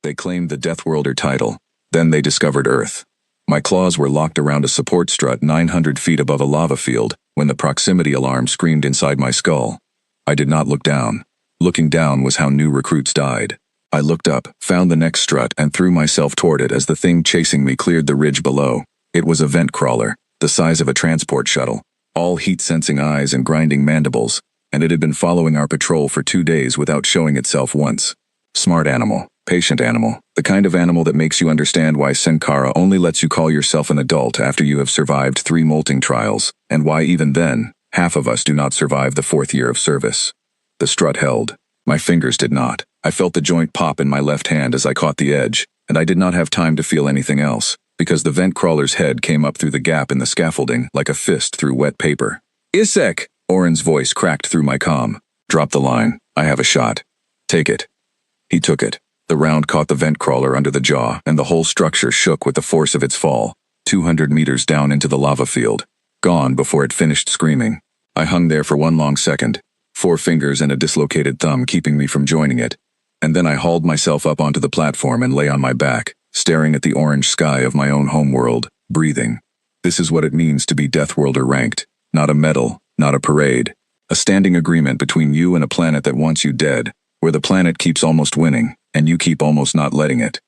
They claimed the Deathworlder title. Then they discovered Earth. My claws were locked around a support strut 900 feet above a lava field when the proximity alarm screamed inside my skull. I did not look down. Looking down was how new recruits died. I looked up, found the next strut, and threw myself toward it as the thing chasing me cleared the ridge below. It was a vent crawler, the size of a transport shuttle, all heat-sensing eyes and grinding mandibles, and it had been following our patrol for 2 days without showing itself once. Smart animal, patient animal, the kind of animal that makes you understand why Sankara only lets you call yourself an adult after you have survived 3 molting trials, and why even then, half of us do not survive the 4th year of service. The strut held. My fingers did not. I felt the joint pop in my left hand as I caught the edge, and I did not have time to feel anything else, because the vent crawler's head came up through the gap in the scaffolding like a fist through wet paper. "Isek!" Oren's voice cracked through my comm. "Drop the line. I have a shot. Take it." He took it. The round caught the vent crawler under the jaw, and the whole structure shook with the force of its fall, 200 meters down into the lava field. Gone before it finished screaming. I hung there for 1 long second, 4 fingers and a dislocated thumb keeping me from joining it. And then I hauled myself up onto the platform and lay on my back, staring at the orange sky of my own homeworld, breathing. This is what it means to be Deathworlder ranked. Not a medal, not a parade. A standing agreement between you and a planet that wants you dead, where the planet keeps almost winning, and you keep almost not letting it.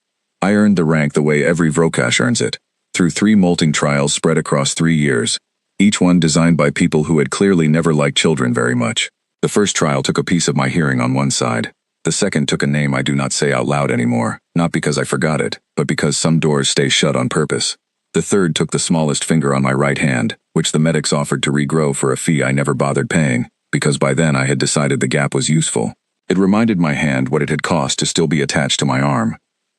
I earned the rank the way every Vrokash earns it, through 3 molting trials spread across 3 years, each one designed by people who had clearly never liked children very much. The first trial took a piece of my hearing on one side. The second took a name I do not say out loud anymore, not because I forgot it, but because some doors stay shut on purpose. The third took the smallest finger on my right hand, which the medics offered to regrow for a fee I never bothered paying, because by then I had decided the gap was useful. It reminded my hand what it had cost to still be attached to my arm.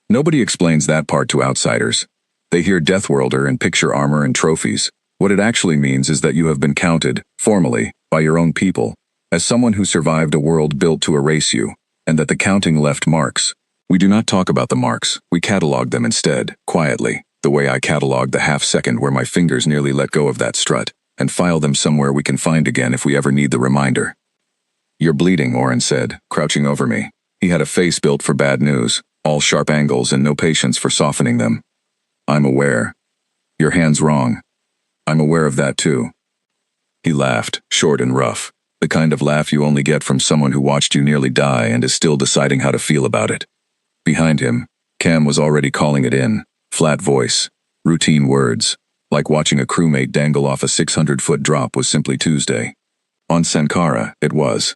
Nobody explains that part to outsiders. They hear Deathworlder and picture armor and trophies. What it actually means is that you have been counted, formally, by your own people, as someone who survived a world built to erase you, and that the counting left marks. We do not talk about the marks, we catalog them instead, quietly, the way I cataloged the half-second where my fingers nearly let go of that strut, and file them somewhere we can find again if we ever need the reminder. "You're bleeding," Oren said, crouching over me. He had a face built for bad news, all sharp angles and no patience for softening them. "I'm aware. Your hand's wrong. I'm aware of that too." He laughed, short and rough. The kind of laugh you only get from someone who watched you nearly die and is still deciding how to feel about it. Behind him, Cam was already calling it in, flat voice, routine words, like watching a crewmate dangle off a 600-foot drop was simply Tuesday. On Sankara, it was.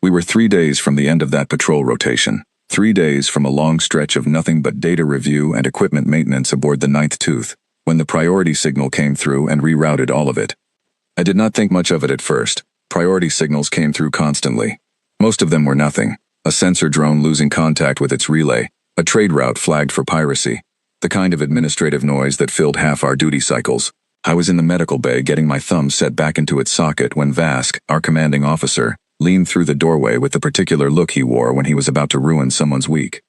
We were 3 days from the end of that patrol rotation, 3 days from a long stretch of nothing but data review and equipment maintenance aboard the Ninth Tooth, when the priority signal came through and rerouted all of it. I did not think much of it at first. Priority signals came through constantly. Most of them were nothing. A sensor drone losing contact with its relay, a trade route flagged for piracy, the kind of administrative noise that filled half our duty cycles. I was in the medical bay getting my thumb set back into its socket when Vask, our commanding officer, leaned through the doorway with the particular look he wore when he was about to ruin someone's week.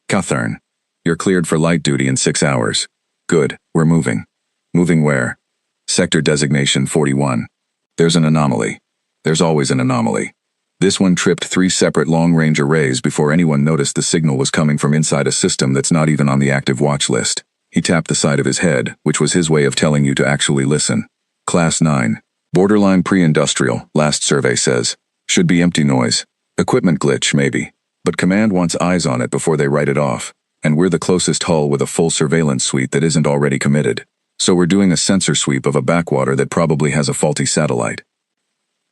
"Cuthern, you're cleared for light duty in 6 hours. Good, we're moving." "Moving where?" "Sector designation 41. There's an anomaly. There's always an anomaly. This one tripped 3 separate long-range arrays before anyone noticed the signal was coming from inside a system that's not even on the active watch list." He tapped the side of his head, which was his way of telling you to actually listen. "Class 9. Borderline pre-industrial, last survey says. Should be empty noise. Equipment glitch, maybe. But command wants eyes on it before they write it off. And we're the closest hull with a full surveillance suite that isn't already committed. So we're doing a sensor sweep of a backwater that probably has a faulty satellite."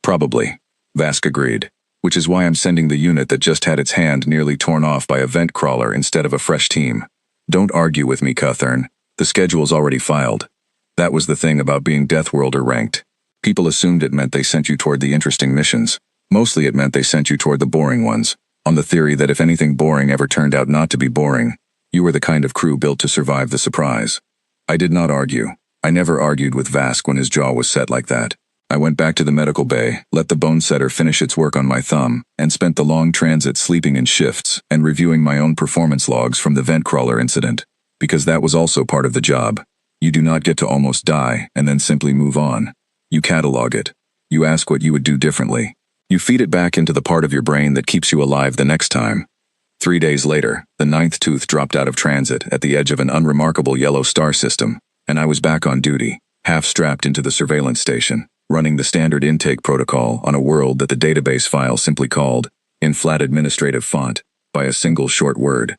"Probably," Vask agreed, "which is why I'm sending the unit that just had its hand nearly torn off by a vent crawler instead of a fresh team. Don't argue with me, Cuthern. The schedule's already filed." That was the thing about being Deathworlder ranked. People assumed it meant they sent you toward the interesting missions. Mostly it meant they sent you toward the boring ones, on the theory that if anything boring ever turned out not to be boring, you were the kind of crew built to survive the surprise. I did not argue. I never argued with Vask when his jaw was set like that. I went back to the medical bay, let the bone setter finish its work on my thumb, and spent the long transit sleeping in shifts and reviewing my own performance logs from the vent crawler incident, because that was also part of the job. You do not get to almost die and then simply move on. You catalog it. You ask what you would do differently. You feed it back into the part of your brain that keeps you alive the next time. 3 days later, the ninth tooth dropped out of transit at the edge of an unremarkable yellow star system, and I was back on duty, half-strapped into the surveillance station, running the standard intake protocol on a world that the database file simply called, in flat administrative font, by a single short word.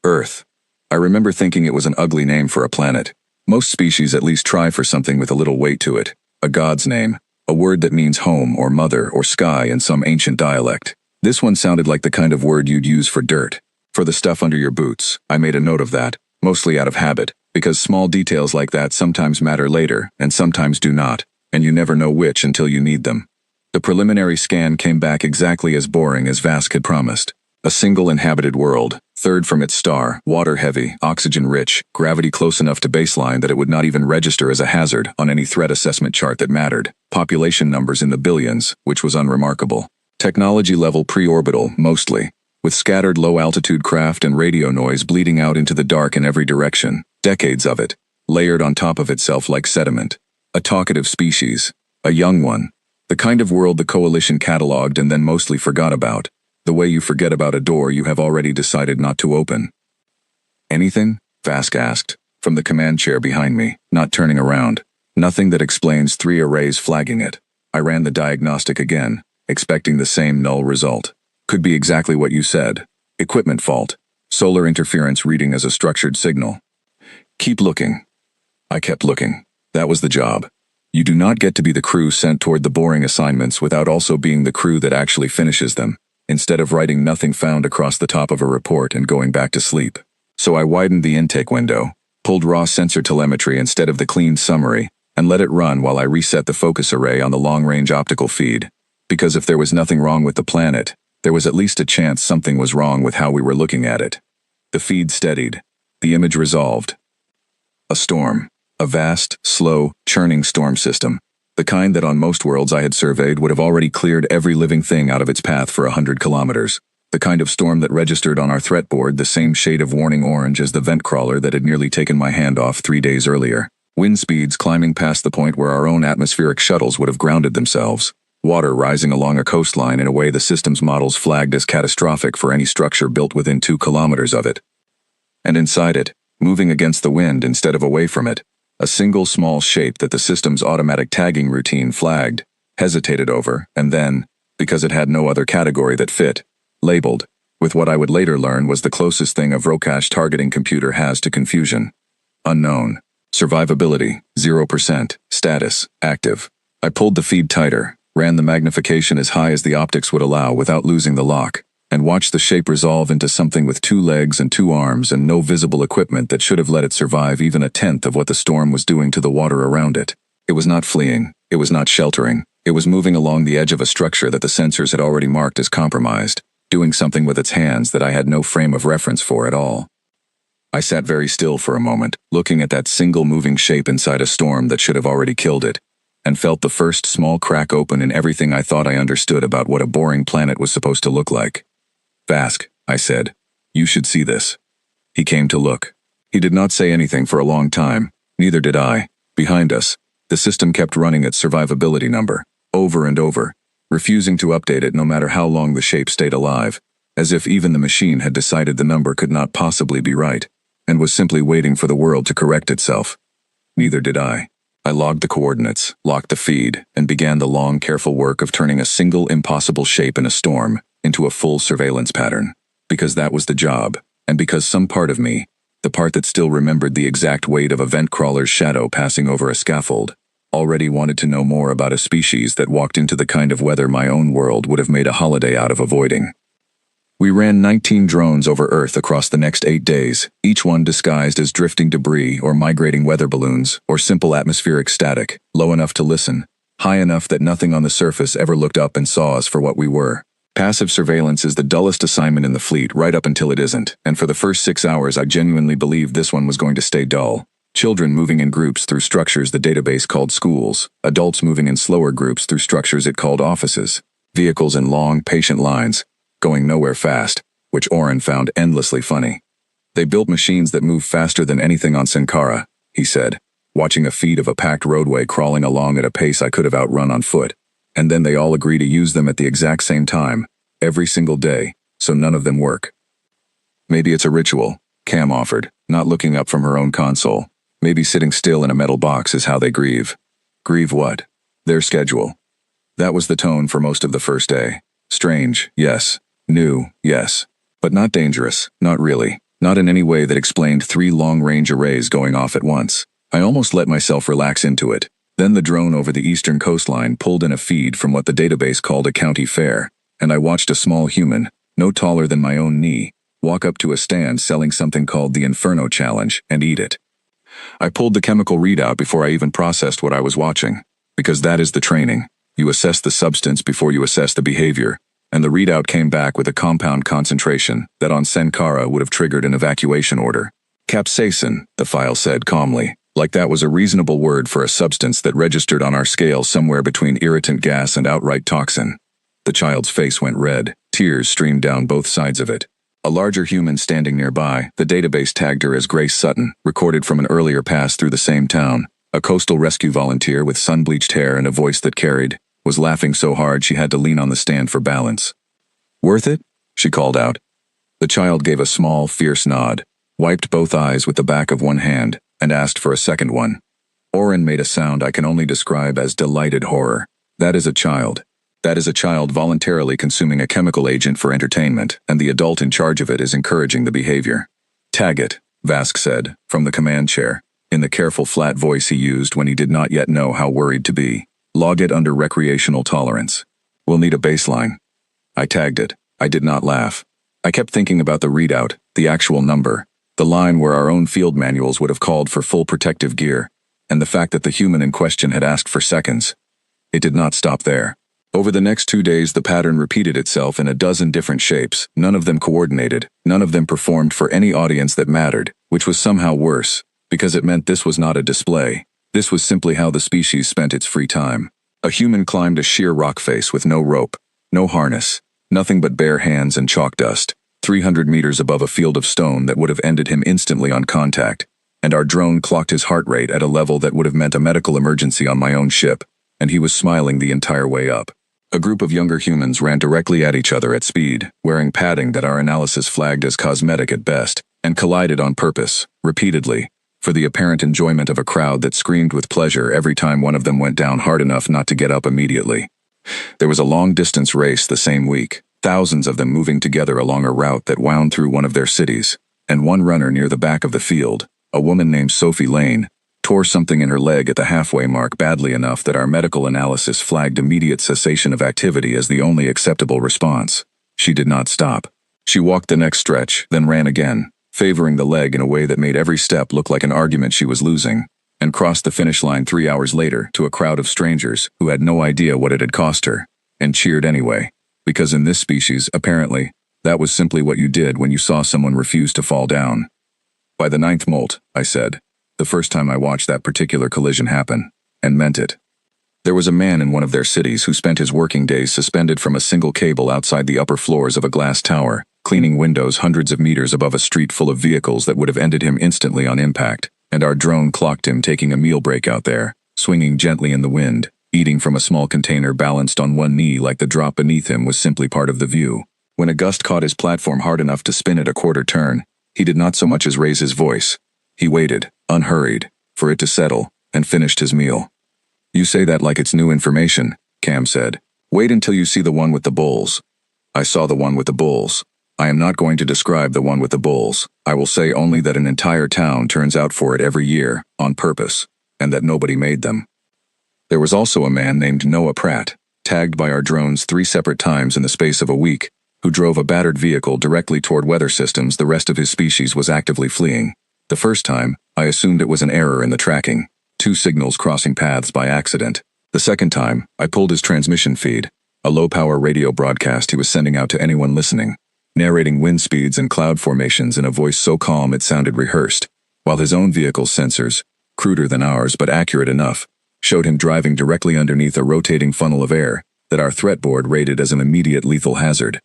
Earth. I remember thinking it was an ugly name for a planet. Most species at least try for something with a little weight to it. A god's name. A word that means home or mother or sky in some ancient dialect. This one sounded like the kind of word you'd use for dirt. For the stuff under your boots. I made a note of that, mostly out of habit, because small details like that sometimes matter later and sometimes do not, and you never know which until you need them. The preliminary scan came back exactly as boring as Vask had promised. A single inhabited world, third from its star, water-heavy, oxygen-rich, gravity close enough to baseline that it would not even register as a hazard on any threat assessment chart that mattered. Population numbers in the billions, which was unremarkable. Technology level pre-orbital, mostly, with scattered low-altitude craft and radio noise bleeding out into the dark in every direction. Decades of it, layered on top of itself like sediment. A talkative species. A young one. The kind of world the Coalition catalogued and then mostly forgot about. The way you forget about a door you have already decided not to open. Anything? Vask asked, from the command chair behind me, not turning around. Nothing that explains 3 arrays flagging it. I ran the diagnostic again, expecting the same null result. Could be exactly what you said. Equipment fault. Solar interference reading as a structured signal. Keep looking. I kept looking. That was the job. You do not get to be the crew sent toward the boring assignments without also being the crew that actually finishes them, instead of writing nothing found across the top of a report and going back to sleep. So I widened the intake window, pulled raw sensor telemetry instead of the clean summary, and let it run while I reset the focus array on the long-range optical feed. Because if there was nothing wrong with the planet, there was at least a chance something was wrong with how we were looking at it. The feed steadied. The image resolved. A storm. A vast, slow, churning storm system. The kind that on most worlds I had surveyed would have already cleared every living thing out of its path for 100 kilometers. The kind of storm that registered on our threat board the same shade of warning orange as the vent crawler that had nearly taken my hand off 3 days earlier. Wind speeds climbing past the point where our own atmospheric shuttles would have grounded themselves. Water rising along a coastline in a way the system's models flagged as catastrophic for any structure built within 2 kilometers of it. And inside it, moving against the wind instead of away from it, a single small shape that the system's automatic tagging routine flagged, hesitated over, and then, because it had no other category that fit, labeled, with what I would later learn was the closest thing a Vrocash targeting computer has to confusion. Unknown. Survivability, 0%. Status, active. I pulled the feed tighter, ran the magnification as high as the optics would allow without losing the lock, and watched the shape resolve into something with 2 legs and 2 arms and no visible equipment that should have let it survive even a tenth of what the storm was doing to the water around it. It was not fleeing. It was not sheltering. It was moving along the edge of a structure that the sensors had already marked as compromised, doing something with its hands that I had no frame of reference for at all. I sat very still for a moment, looking at that single moving shape inside a storm that should have already killed it, and felt the first small crack open in everything I thought I understood about what a boring planet was supposed to look like. Vask, I said, you should see this. He came to look. He did not say anything for a long time, neither did I. Behind us, the system kept running its survivability number, over and over, refusing to update it no matter how long the shape stayed alive, as if even the machine had decided the number could not possibly be right, and was simply waiting for the world to correct itself. Neither did I. I logged the coordinates, locked the feed, and began the long, careful work of turning a single impossible shape in a storm into a full surveillance pattern. Because that was the job, and because some part of me, the part that still remembered the exact weight of a vent crawler's shadow passing over a scaffold, already wanted to know more about a species that walked into the kind of weather my own world would have made a holiday out of avoiding. We ran 19 drones over Earth across the next 8 days, each one disguised as drifting debris or migrating weather balloons or simple atmospheric static, low enough to listen, high enough that nothing on the surface ever looked up and saw us for what we were. Passive surveillance is the dullest assignment in the fleet right up until it isn't, and for the first 6 hours I genuinely believed this one was going to stay dull. Children moving in groups through structures the database called schools, adults moving in slower groups through structures it called offices, vehicles in long, patient lines, going nowhere fast, which Oren found endlessly funny. They built machines that move faster than anything on Sankara, he said, watching a feed of a packed roadway crawling along at a pace I could have outrun on foot. And then they all agree to use them at the exact same time, every single day, so none of them work. Maybe it's a ritual, Cam offered, not looking up from her own console. Maybe sitting still in a metal box is how they grieve. Grieve what? Their schedule. That was the tone for most of the first day. Strange, yes. New, yes. But not dangerous, not really. Not in any way that explained 3 long-range arrays going off at once. I almost let myself relax into it. Then the drone over the eastern coastline pulled in a feed from what the database called a county fair, and I watched a small human, no taller than my own knee, walk up to a stand selling something called the Inferno Challenge and eat it. I pulled the chemical readout before I even processed what I was watching, because that is the training. You assess the substance before you assess the behavior, and the readout came back with a compound concentration that on Sankara would have triggered an evacuation order. Capsaicin, the file said calmly, like that was a reasonable word for a substance that registered on our scale somewhere between irritant gas and outright toxin. The child's face went red, tears streamed down both sides of it. A larger human standing nearby, the database tagged her as Grace Sutton, recorded from an earlier pass through the same town. A coastal rescue volunteer with sun-bleached hair and a voice that carried, was laughing so hard she had to lean on the stand for balance. "Worth it?" she called out. The child gave a small, fierce nod, wiped both eyes with the back of one hand, and asked for a second one. Oren made a sound I can only describe as delighted horror. That is a child. That is a child voluntarily consuming a chemical agent for entertainment, and the adult in charge of it is encouraging the behavior. "Tag it," Vask said, from the command chair, in the careful flat voice he used when he did not yet know how worried to be. "Log it under recreational tolerance. We'll need a baseline." I tagged it. I did not laugh. I kept thinking about the readout, the actual number, the line where our own field manuals would have called for full protective gear, and the fact that the human in question had asked for seconds. It did not stop there. Over the next 2 days the pattern repeated itself in a dozen different shapes, none of them coordinated, none of them performed for any audience that mattered, which was somehow worse, because it meant this was not a display. This was simply how the species spent its free time. A human climbed a sheer rock face with no rope, no harness, nothing but bare hands and chalk dust, 300 meters above a field of stone that would have ended him instantly on contact, and our drone clocked his heart rate at a level that would have meant a medical emergency on my own ship, and he was smiling the entire way up. A group of younger humans ran directly at each other at speed, wearing padding that our analysis flagged as cosmetic at best, and collided on purpose, repeatedly, for the apparent enjoyment of a crowd that screamed with pleasure every time one of them went down hard enough not to get up immediately. There was a long-distance race the same week, thousands of them moving together along a route that wound through one of their cities, and one runner near the back of the field, a woman named Sophie Lane, tore something in her leg at the halfway mark badly enough that our medical analysis flagged immediate cessation of activity as the only acceptable response. She did not stop. She walked the next stretch, then ran again, favoring the leg in a way that made every step look like an argument she was losing, and crossed the finish line 3 hours later to a crowd of strangers who had no idea what it had cost her, and cheered anyway, because in this species, apparently, that was simply what you did when you saw someone refuse to fall down. "By the 9th molt," I said, the first time I watched that particular collision happen, and meant it. There was a man in one of their cities who spent his working days suspended from a single cable outside the upper floors of a glass tower, cleaning windows hundreds of meters above a street full of vehicles that would have ended him instantly on impact, and our drone clocked him taking a meal break out there, swinging gently in the wind, eating from a small container balanced on one knee like the drop beneath him was simply part of the view. When a gust caught his platform hard enough to spin it a quarter turn, he did not so much as raise his voice. He waited, unhurried, for it to settle, and finished his meal. "You say that like it's new information," Cam said. "Wait until you see the one with the bulls." I saw the one with the bulls. I am not going to describe the one with the bulls. I will say only that an entire town turns out for it every year, on purpose, and that nobody made them. There was also a man named Noah Pratt, tagged by our drones 3 separate times in the space of a week, who drove a battered vehicle directly toward weather systems the rest of his species was actively fleeing. The first time, I assumed it was an error in the tracking, 2 signals crossing paths by accident. The second time, I pulled his transmission feed, a low-power radio broadcast he was sending out to anyone listening, narrating wind speeds and cloud formations in a voice so calm it sounded rehearsed, while his own vehicle's sensors, cruder than ours but accurate enough, showed him driving directly underneath a rotating funnel of air that our threat board rated as an immediate lethal hazard.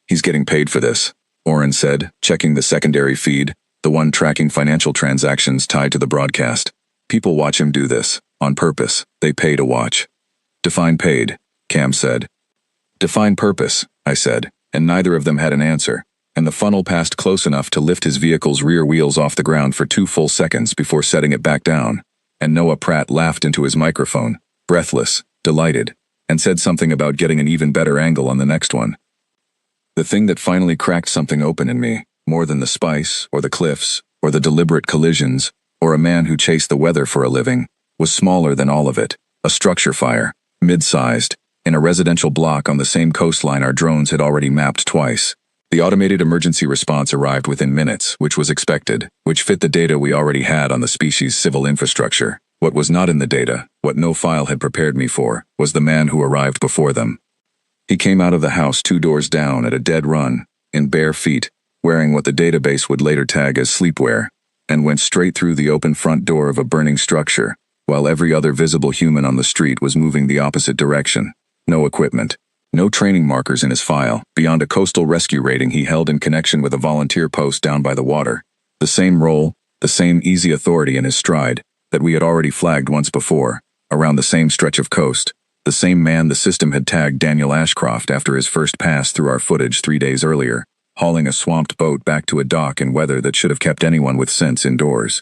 "He's getting paid for this," Oren said, checking the secondary feed, the one tracking financial transactions tied to the broadcast. "People watch him do this, on purpose. They pay to watch." "Define paid," Cam said. "Define purpose," I said, and neither of them had an answer. and the funnel passed close enough to lift his vehicle's rear wheels off the ground for 2 full seconds before setting it back down, and Noah Pratt laughed into his microphone, breathless, delighted, and said something about getting an even better angle on the next one. The thing that finally cracked something open in me, more than the spice, or the cliffs, or the deliberate collisions, or a man who chased the weather for a living, was smaller than all of it, a structure fire, mid-sized, in a residential block on the same coastline our drones had already mapped twice. The automated emergency response arrived within minutes, which was expected, which fit the data we already had on the species' civil infrastructure. What was not in the data, what no file had prepared me for, was the man who arrived before them. He came out of the house 2 doors down at a dead run, in bare feet, wearing what the database would later tag as sleepwear, and went straight through the open front door of a burning structure, while every other visible human on the street was moving the opposite direction. No equipment. No training markers in his file, beyond a coastal rescue rating he held in connection with a volunteer post down by the water. The same role, the same easy authority in his stride, that we had already flagged once before, around the same stretch of coast. The same man the system had tagged Daniel Ashcroft after his first pass through our footage 3 days earlier, hauling a swamped boat back to a dock in weather that should have kept anyone with sense indoors.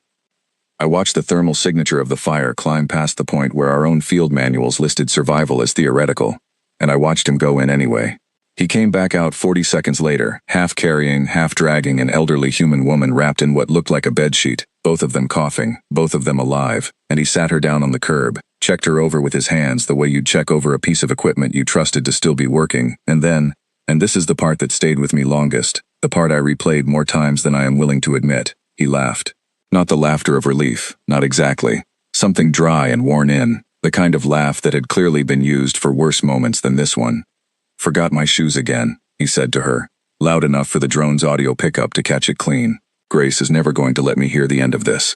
I watched the thermal signature of the fire climb past the point where our own field manuals listed survival as theoretical, and I watched him go in anyway. He came back out 40 seconds later, half carrying, half dragging an elderly human woman wrapped in what looked like a bedsheet, both of them coughing, both of them alive, and he sat her down on the curb, checked her over with his hands the way you'd check over a piece of equipment you trusted to still be working, and then, and this is the part that stayed with me longest, the part I replayed more times than I am willing to admit, he laughed. Not the laughter of relief, not exactly. Something dry and worn in, the kind of laugh that had clearly been used for worse moments than this one. "Forgot my shoes again," he said to her, loud enough for the drone's audio pickup to catch it clean. "Grace is never going to let me hear the end of this."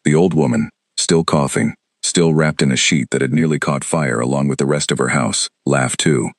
The old woman, still coughing, still wrapped in a sheet that had nearly caught fire along with the rest of her house, laughed too.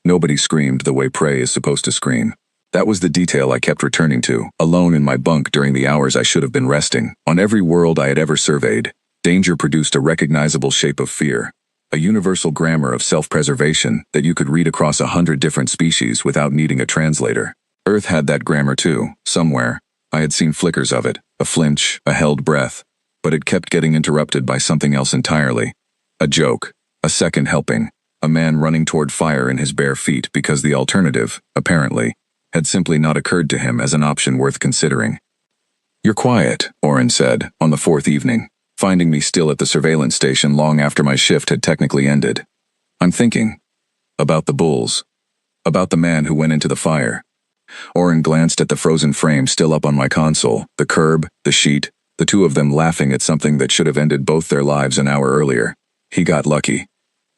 Nobody screamed the way prey is supposed to scream. That was the detail I kept returning to, alone in my bunk during the hours I should have been resting. On every world I had ever surveyed, danger produced a recognizable shape of fear, a universal grammar of self-preservation that you could read across 100 different species without needing a translator. Earth had that grammar too, somewhere. I had seen flickers of it, a flinch, a held breath, but it kept getting interrupted by something else entirely. A joke, a second helping, a man running toward fire in his bare feet because the alternative, apparently, had simply not occurred to him as an option worth considering. "You're quiet," Oren said, on the 4th evening, finding me still at the surveillance station long after my shift had technically ended. "I'm thinking. About the bulls. About the man who went into the fire." Oren glanced at the frozen frame still up on my console, the curb, the sheet, the two of them laughing at something that should have ended both their lives an hour earlier. "He got lucky.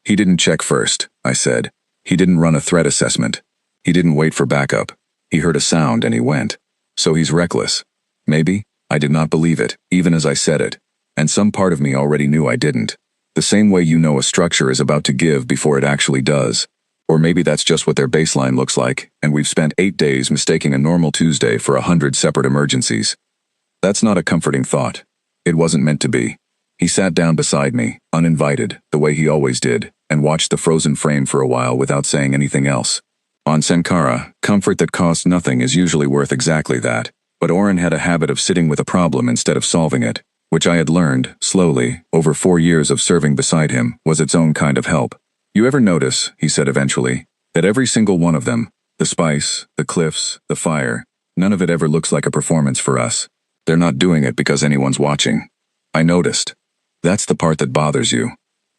He didn't check first," I said. "He didn't run a threat assessment. He didn't wait for backup. He heard a sound and he went. So he's reckless. Maybe. I did not believe it, even as I said it. And some part of me already knew I didn't. The same way you know a structure is about to give before it actually does. Or maybe that's just what their baseline looks like, and we've spent 8 days mistaking a normal Tuesday for 100 separate emergencies. That's not a comforting thought. It wasn't meant to be. He sat down beside me, uninvited, the way he always did, and watched the frozen frame for a while without saying anything else. On Sankara, comfort that costs nothing is usually worth exactly that, but Oren had a habit of sitting with a problem instead of solving it, which I had learned, slowly, over 4 years of serving beside him, was its own kind of help. "You ever notice," he said eventually, "that every single one of them, the spice, the cliffs, the fire, none of it ever looks like a performance for us. They're not doing it because anyone's watching." I noticed. That's the part that bothers you.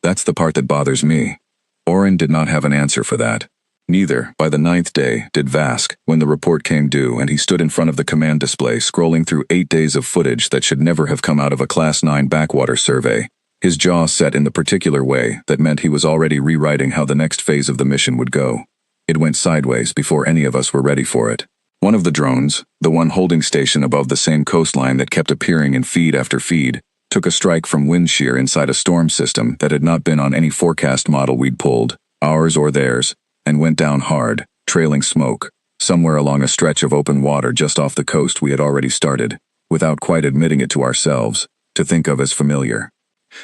That's the part that bothers me. Oren did not have an answer for that. Neither, by the 9th day, did Vask, when the report came due and he stood in front of the command display scrolling through 8 days of footage that should never have come out of a Class 9 backwater survey, his jaw set in the particular way that meant he was already rewriting how the next phase of the mission would go. It went sideways before any of us were ready for it. One of the drones, the one holding station above the same coastline that kept appearing in feed after feed, took a strike from wind shear inside a storm system that had not been on any forecast model we'd pulled, ours or theirs, and went down hard, trailing smoke, somewhere along a stretch of open water just off the coast we had already started, without quite admitting it to ourselves, to think of as familiar.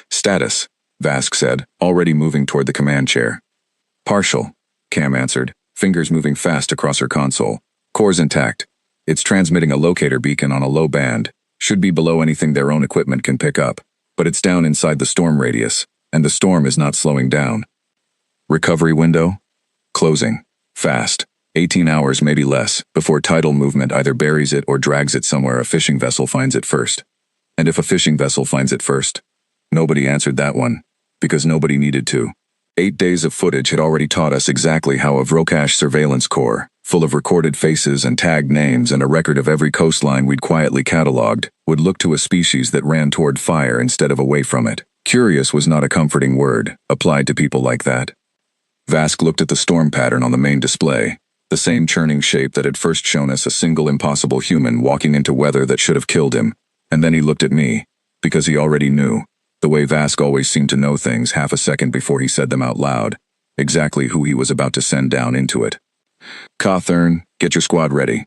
"Status," Vask said, already moving toward the command chair. "Partial," Cam answered, fingers moving fast across her console. Core's intact. It's transmitting a locator beacon on a low band. Should be below anything their own equipment can pick up. But it's down inside the storm radius, and the storm is not slowing down. Recovery window? Closing. Fast. 18 hours, maybe less, before tidal movement either buries it or drags it somewhere a fishing vessel finds it first. And if a fishing vessel finds it first? Nobody answered that one, because nobody needed to. 8 days of footage had already taught us exactly how a Vrokash surveillance corps, full of recorded faces and tagged names and a record of every coastline we'd quietly catalogued, would look to a species that ran toward fire instead of away from it. Curious was not a comforting word, applied to people like that. Vask looked at the storm pattern on the main display, the same churning shape that had first shown us a single impossible human walking into weather that should have killed him, and then he looked at me, because he already knew, the way Vask always seemed to know things half a second before he said them out loud, exactly who he was about to send down into it. Cawthorne, get your squad ready.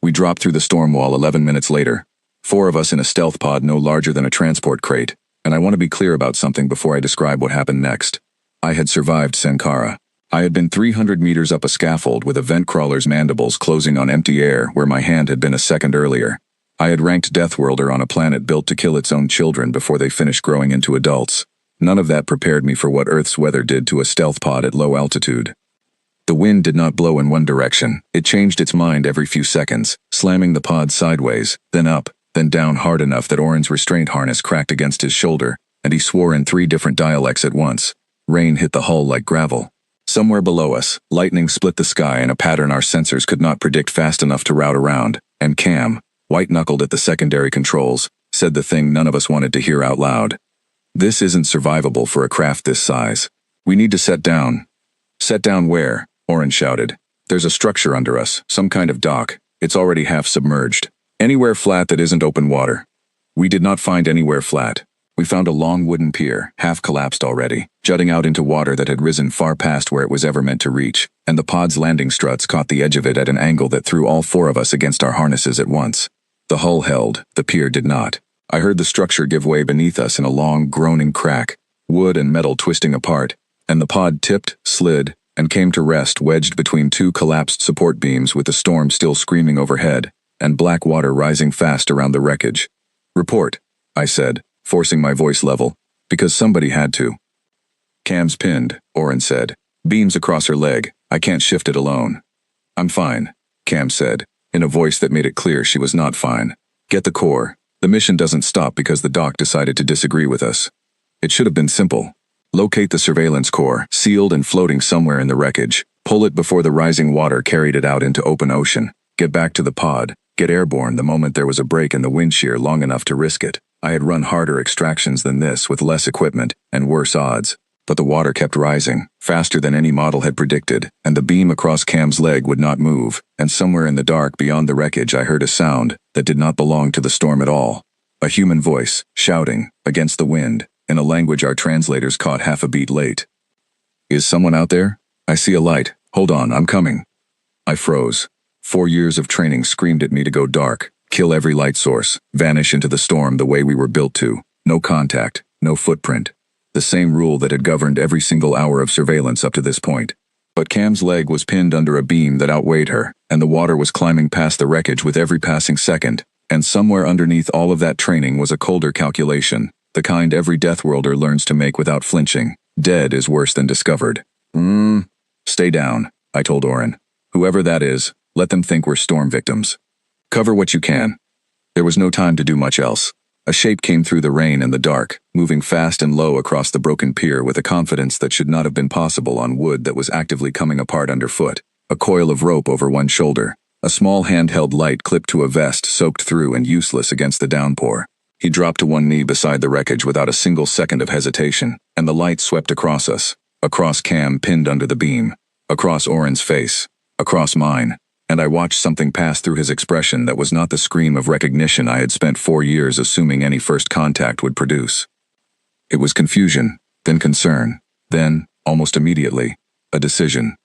We dropped through the storm wall 11 minutes later, 4 of us in a stealth pod no larger than a transport crate, and I want to be clear about something before I describe what happened next. I had survived Sankara. I had been 300 meters up a scaffold with a vent crawler's mandibles closing on empty air where my hand had been a second earlier. I had ranked Deathworlder on a planet built to kill its own children before they finished growing into adults. None of that prepared me for what Earth's weather did to a stealth pod at low altitude. The wind did not blow in one direction. It changed its mind every few seconds, slamming the pod sideways, then up, then down hard enough that Oren's restraint harness cracked against his shoulder, and he swore in 3 different dialects at once. Rain hit the hull like gravel. Somewhere below us, lightning split the sky in a pattern our sensors could not predict fast enough to route around, and Cam, white-knuckled at the secondary controls, said the thing none of us wanted to hear out loud. This isn't survivable for a craft this size. We need to set down. Set down where? Oren shouted. There's a structure under us, some kind of dock. It's already half submerged. Anywhere flat that isn't open water. We did not find anywhere flat. We found a long wooden pier, half collapsed already, jutting out into water that had risen far past where it was ever meant to reach, and the pod's landing struts caught the edge of it at an angle that threw all 4 of us against our harnesses at once. The hull held, the pier did not. I heard the structure give way beneath us in a long, groaning crack, wood and metal twisting apart, and the pod tipped, slid, and came to rest wedged between 2 collapsed support beams with the storm still screaming overhead, and black water rising fast around the wreckage. Report, I said, forcing my voice level, because somebody had to. Cam's pinned, Oren said. Beams across her leg, I can't shift it alone. I'm fine, Cam said, in a voice that made it clear she was not fine. Get the core. The mission doesn't stop because the doc decided to disagree with us. It should have been simple. Locate the surveillance core, sealed and floating somewhere in the wreckage. Pull it before the rising water carried it out into open ocean. Get back to the pod. Get airborne the moment there was a break in the wind shear long enough to risk it. I had run harder extractions than this with less equipment and worse odds. But the water kept rising, faster than any model had predicted, and the beam across Cam's leg would not move, and somewhere in the dark beyond the wreckage I heard a sound that did not belong to the storm at all. A human voice, shouting, against the wind, in a language our translators caught half a beat late. Is someone out there? I see a light. Hold on, I'm coming. I froze. 4 years of training screamed at me to go dark, kill every light source, vanish into the storm the way we were built to. No contact, no footprint. The same rule that had governed every single hour of surveillance up to this point. But Cam's leg was pinned under a beam that outweighed her, and the water was climbing past the wreckage with every passing second, and somewhere underneath all of that training was a colder calculation, the kind every Deathworlder learns to make without flinching. Dead is worse than discovered. Stay down, I told Oren. Whoever that is, let them think we're storm victims. Cover what you can. There was no time to do much else. A shape came through the rain and the dark, moving fast and low across the broken pier with a confidence that should not have been possible on wood that was actively coming apart underfoot. A coil of rope over one shoulder. A small handheld light clipped to a vest soaked through and useless against the downpour. He dropped to one knee beside the wreckage without a single second of hesitation, and the light swept across us. Across Cam pinned under the beam. Across Oren's face. Across mine. And I watched something pass through his expression that was not the scream of recognition I had spent 4 years assuming any first contact would produce. It was confusion, then concern, then, almost immediately, a decision.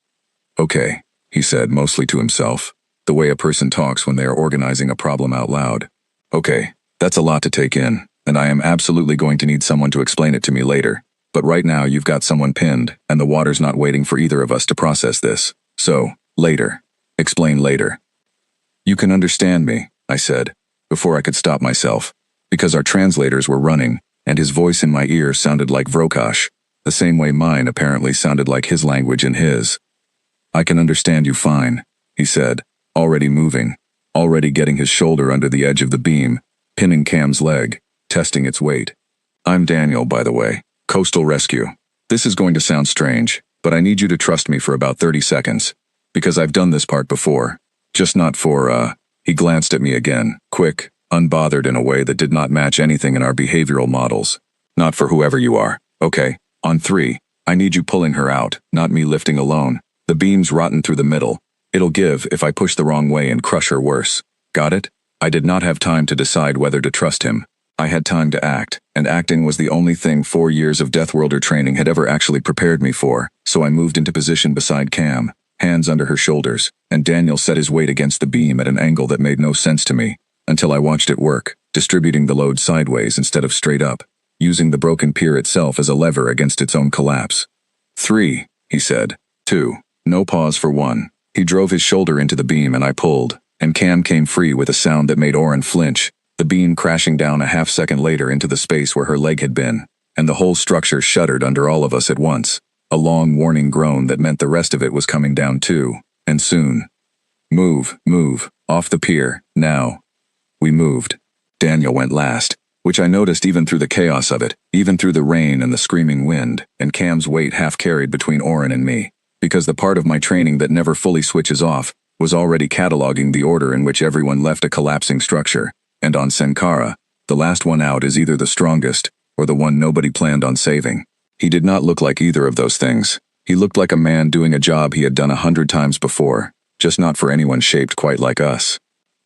Okay, he said mostly to himself, the way a person talks when they are organizing a problem out loud. Okay, that's a lot to take in, and I am absolutely going to need someone to explain it to me later. But right now you've got someone pinned, and the water's not waiting for either of us to process this. So, later. Explain later. You can understand me, I said, before I could stop myself, because our translators were running, and his voice in my ear sounded like Vrokash, the same way mine apparently sounded like his language in his. I can understand you fine, he said, already moving, already getting his shoulder under the edge of the beam, pinning Cam's leg, testing its weight. I'm Daniel, by the way, Coastal Rescue. This is going to sound strange, but I need you to trust me for about 30 seconds, because I've done this part before. Just not for, He glanced at me again, quick, unbothered in a way that did not match anything in our behavioral models. Not for whoever you are. Okay, on 3, I need you pulling her out, not me lifting alone. The beam's rotten through the middle. It'll give if I push the wrong way and crush her worse. Got it? I did not have time to decide whether to trust him. I had time to act, and acting was the only thing 4 years of Deathworlder training had ever actually prepared me for, so I moved into position beside Cam, hands under her shoulders, and Daniel set his weight against the beam at an angle that made no sense to me, until I watched it work, distributing the load sideways instead of straight up, using the broken pier itself as a lever against its own collapse. 3, he said. 2. No pause for 1. He drove his shoulder into the beam and I pulled, and Cam came free with a sound that made Oren flinch, the beam crashing down a half-second later into the space where her leg had been, and the whole structure shuddered under all of us at once, a long warning groan that meant the rest of it was coming down too, and soon. Move, off the pier, now. We moved. Daniel went last, which I noticed even through the chaos of it, even through the rain and the screaming wind, and Cam's weight half-carried between Oren and me, because the part of my training that never fully switches off was already cataloging the order in which everyone left a collapsing structure, and on Sankara, the last one out is either the strongest, or the one nobody planned on saving. He did not look like either of those things. He looked like a man doing a job he had done 100 times before, just not for anyone shaped quite like us.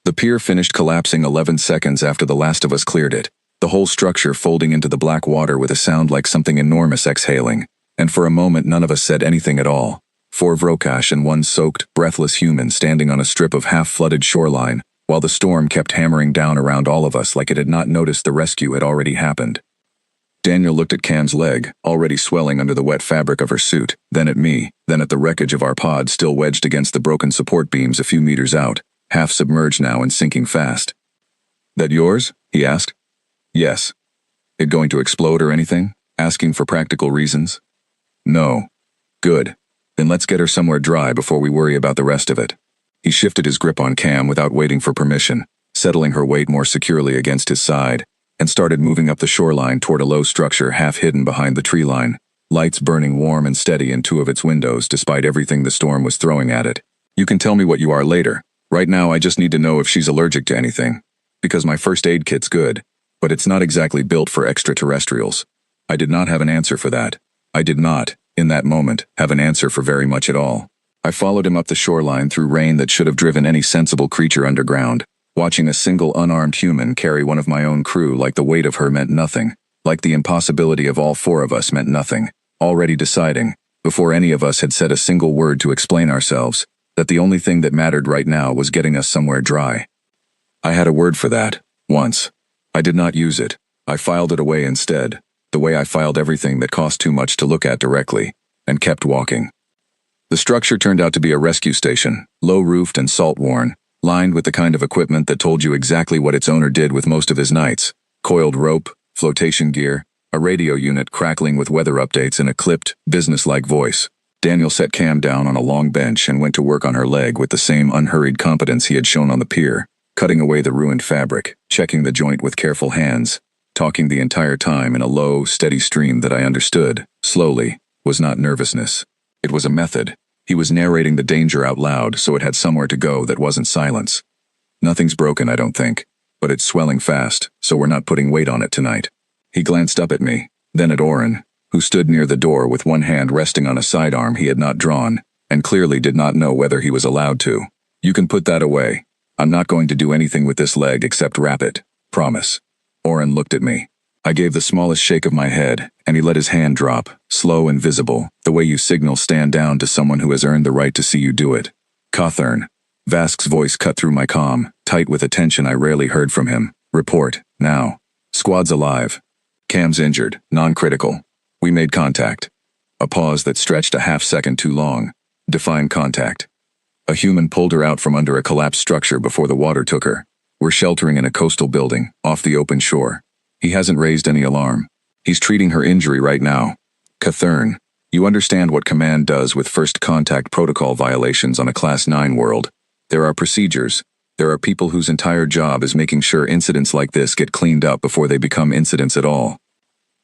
The pier finished collapsing 11 seconds after the last of us cleared it, the whole structure folding into the black water with a sound like something enormous exhaling, and for a moment none of us said anything at all. 4 Vrokash and 1 soaked, breathless human standing on a strip of half-flooded shoreline, while the storm kept hammering down around all of us like it had not noticed the rescue had already happened. Daniel looked at Cam's leg, already swelling under the wet fabric of her suit, then at me, then at the wreckage of our pod still wedged against the broken support beams a few meters out, half submerged now and sinking fast. That yours? He asked. Yes. It going to explode or anything? Asking for practical reasons? No. Good. Then let's get her somewhere dry before we worry about the rest of it. He shifted his grip on Cam without waiting for permission, settling her weight more securely against his side, and started moving up the shoreline toward a low structure half hidden behind the tree line, lights burning warm and steady in 2 of its windows despite everything the storm was throwing at it. You can tell me what you are later. Right now I just need to know if she's allergic to anything. Because my first aid kit's good, but it's not exactly built for extraterrestrials. I did not have an answer for that. I did not, in that moment, have an answer for very much at all. I followed him up the shoreline through rain that should have driven any sensible creature underground, watching a single unarmed human carry one of my own crew like the weight of her meant nothing, like the impossibility of all 4 of us meant nothing, already deciding, before any of us had said a single word to explain ourselves, that the only thing that mattered right now was getting us somewhere dry. I had a word for that, once. I did not use it. I filed it away instead, the way I filed everything that cost too much to look at directly, and kept walking. The structure turned out to be a rescue station, low-roofed and salt-worn, lined with the kind of equipment that told you exactly what its owner did with most of his nights: coiled rope, flotation gear, a radio unit crackling with weather updates in a clipped, business-like voice. Daniel set Cam down on a long bench and went to work on her leg with the same unhurried competence he had shown on the pier, cutting away the ruined fabric, checking the joint with careful hands, talking the entire time in a low, steady stream that I understood, slowly, was not nervousness. It was a method. He was narrating the danger out loud so it had somewhere to go that wasn't silence. Nothing's broken, I don't think, but it's swelling fast, so we're not putting weight on it tonight. He glanced up at me, then at Oren, who stood near the door with one hand resting on a sidearm he had not drawn, and clearly did not know whether he was allowed to. You can put that away. I'm not going to do anything with this leg except wrap it. Promise. Oren looked at me. I gave the smallest shake of my head, and he let his hand drop, slow and visible, the way you signal stand down to someone who has earned the right to see you do it. Cawthorne. Vask's voice cut through my comm, tight with a tension I rarely heard from him. Report, now. Squad's alive. Cam's injured, non-critical. We made contact. A pause that stretched a half-second too long. Define contact. A human pulled her out from under a collapsed structure before the water took her. We're sheltering in a coastal building, off the open shore. He hasn't raised any alarm. He's treating her injury right now. Cathern, you understand what command does with first contact protocol violations on a Class 9 world. There are procedures. There are people whose entire job is making sure incidents like this get cleaned up before they become incidents at all.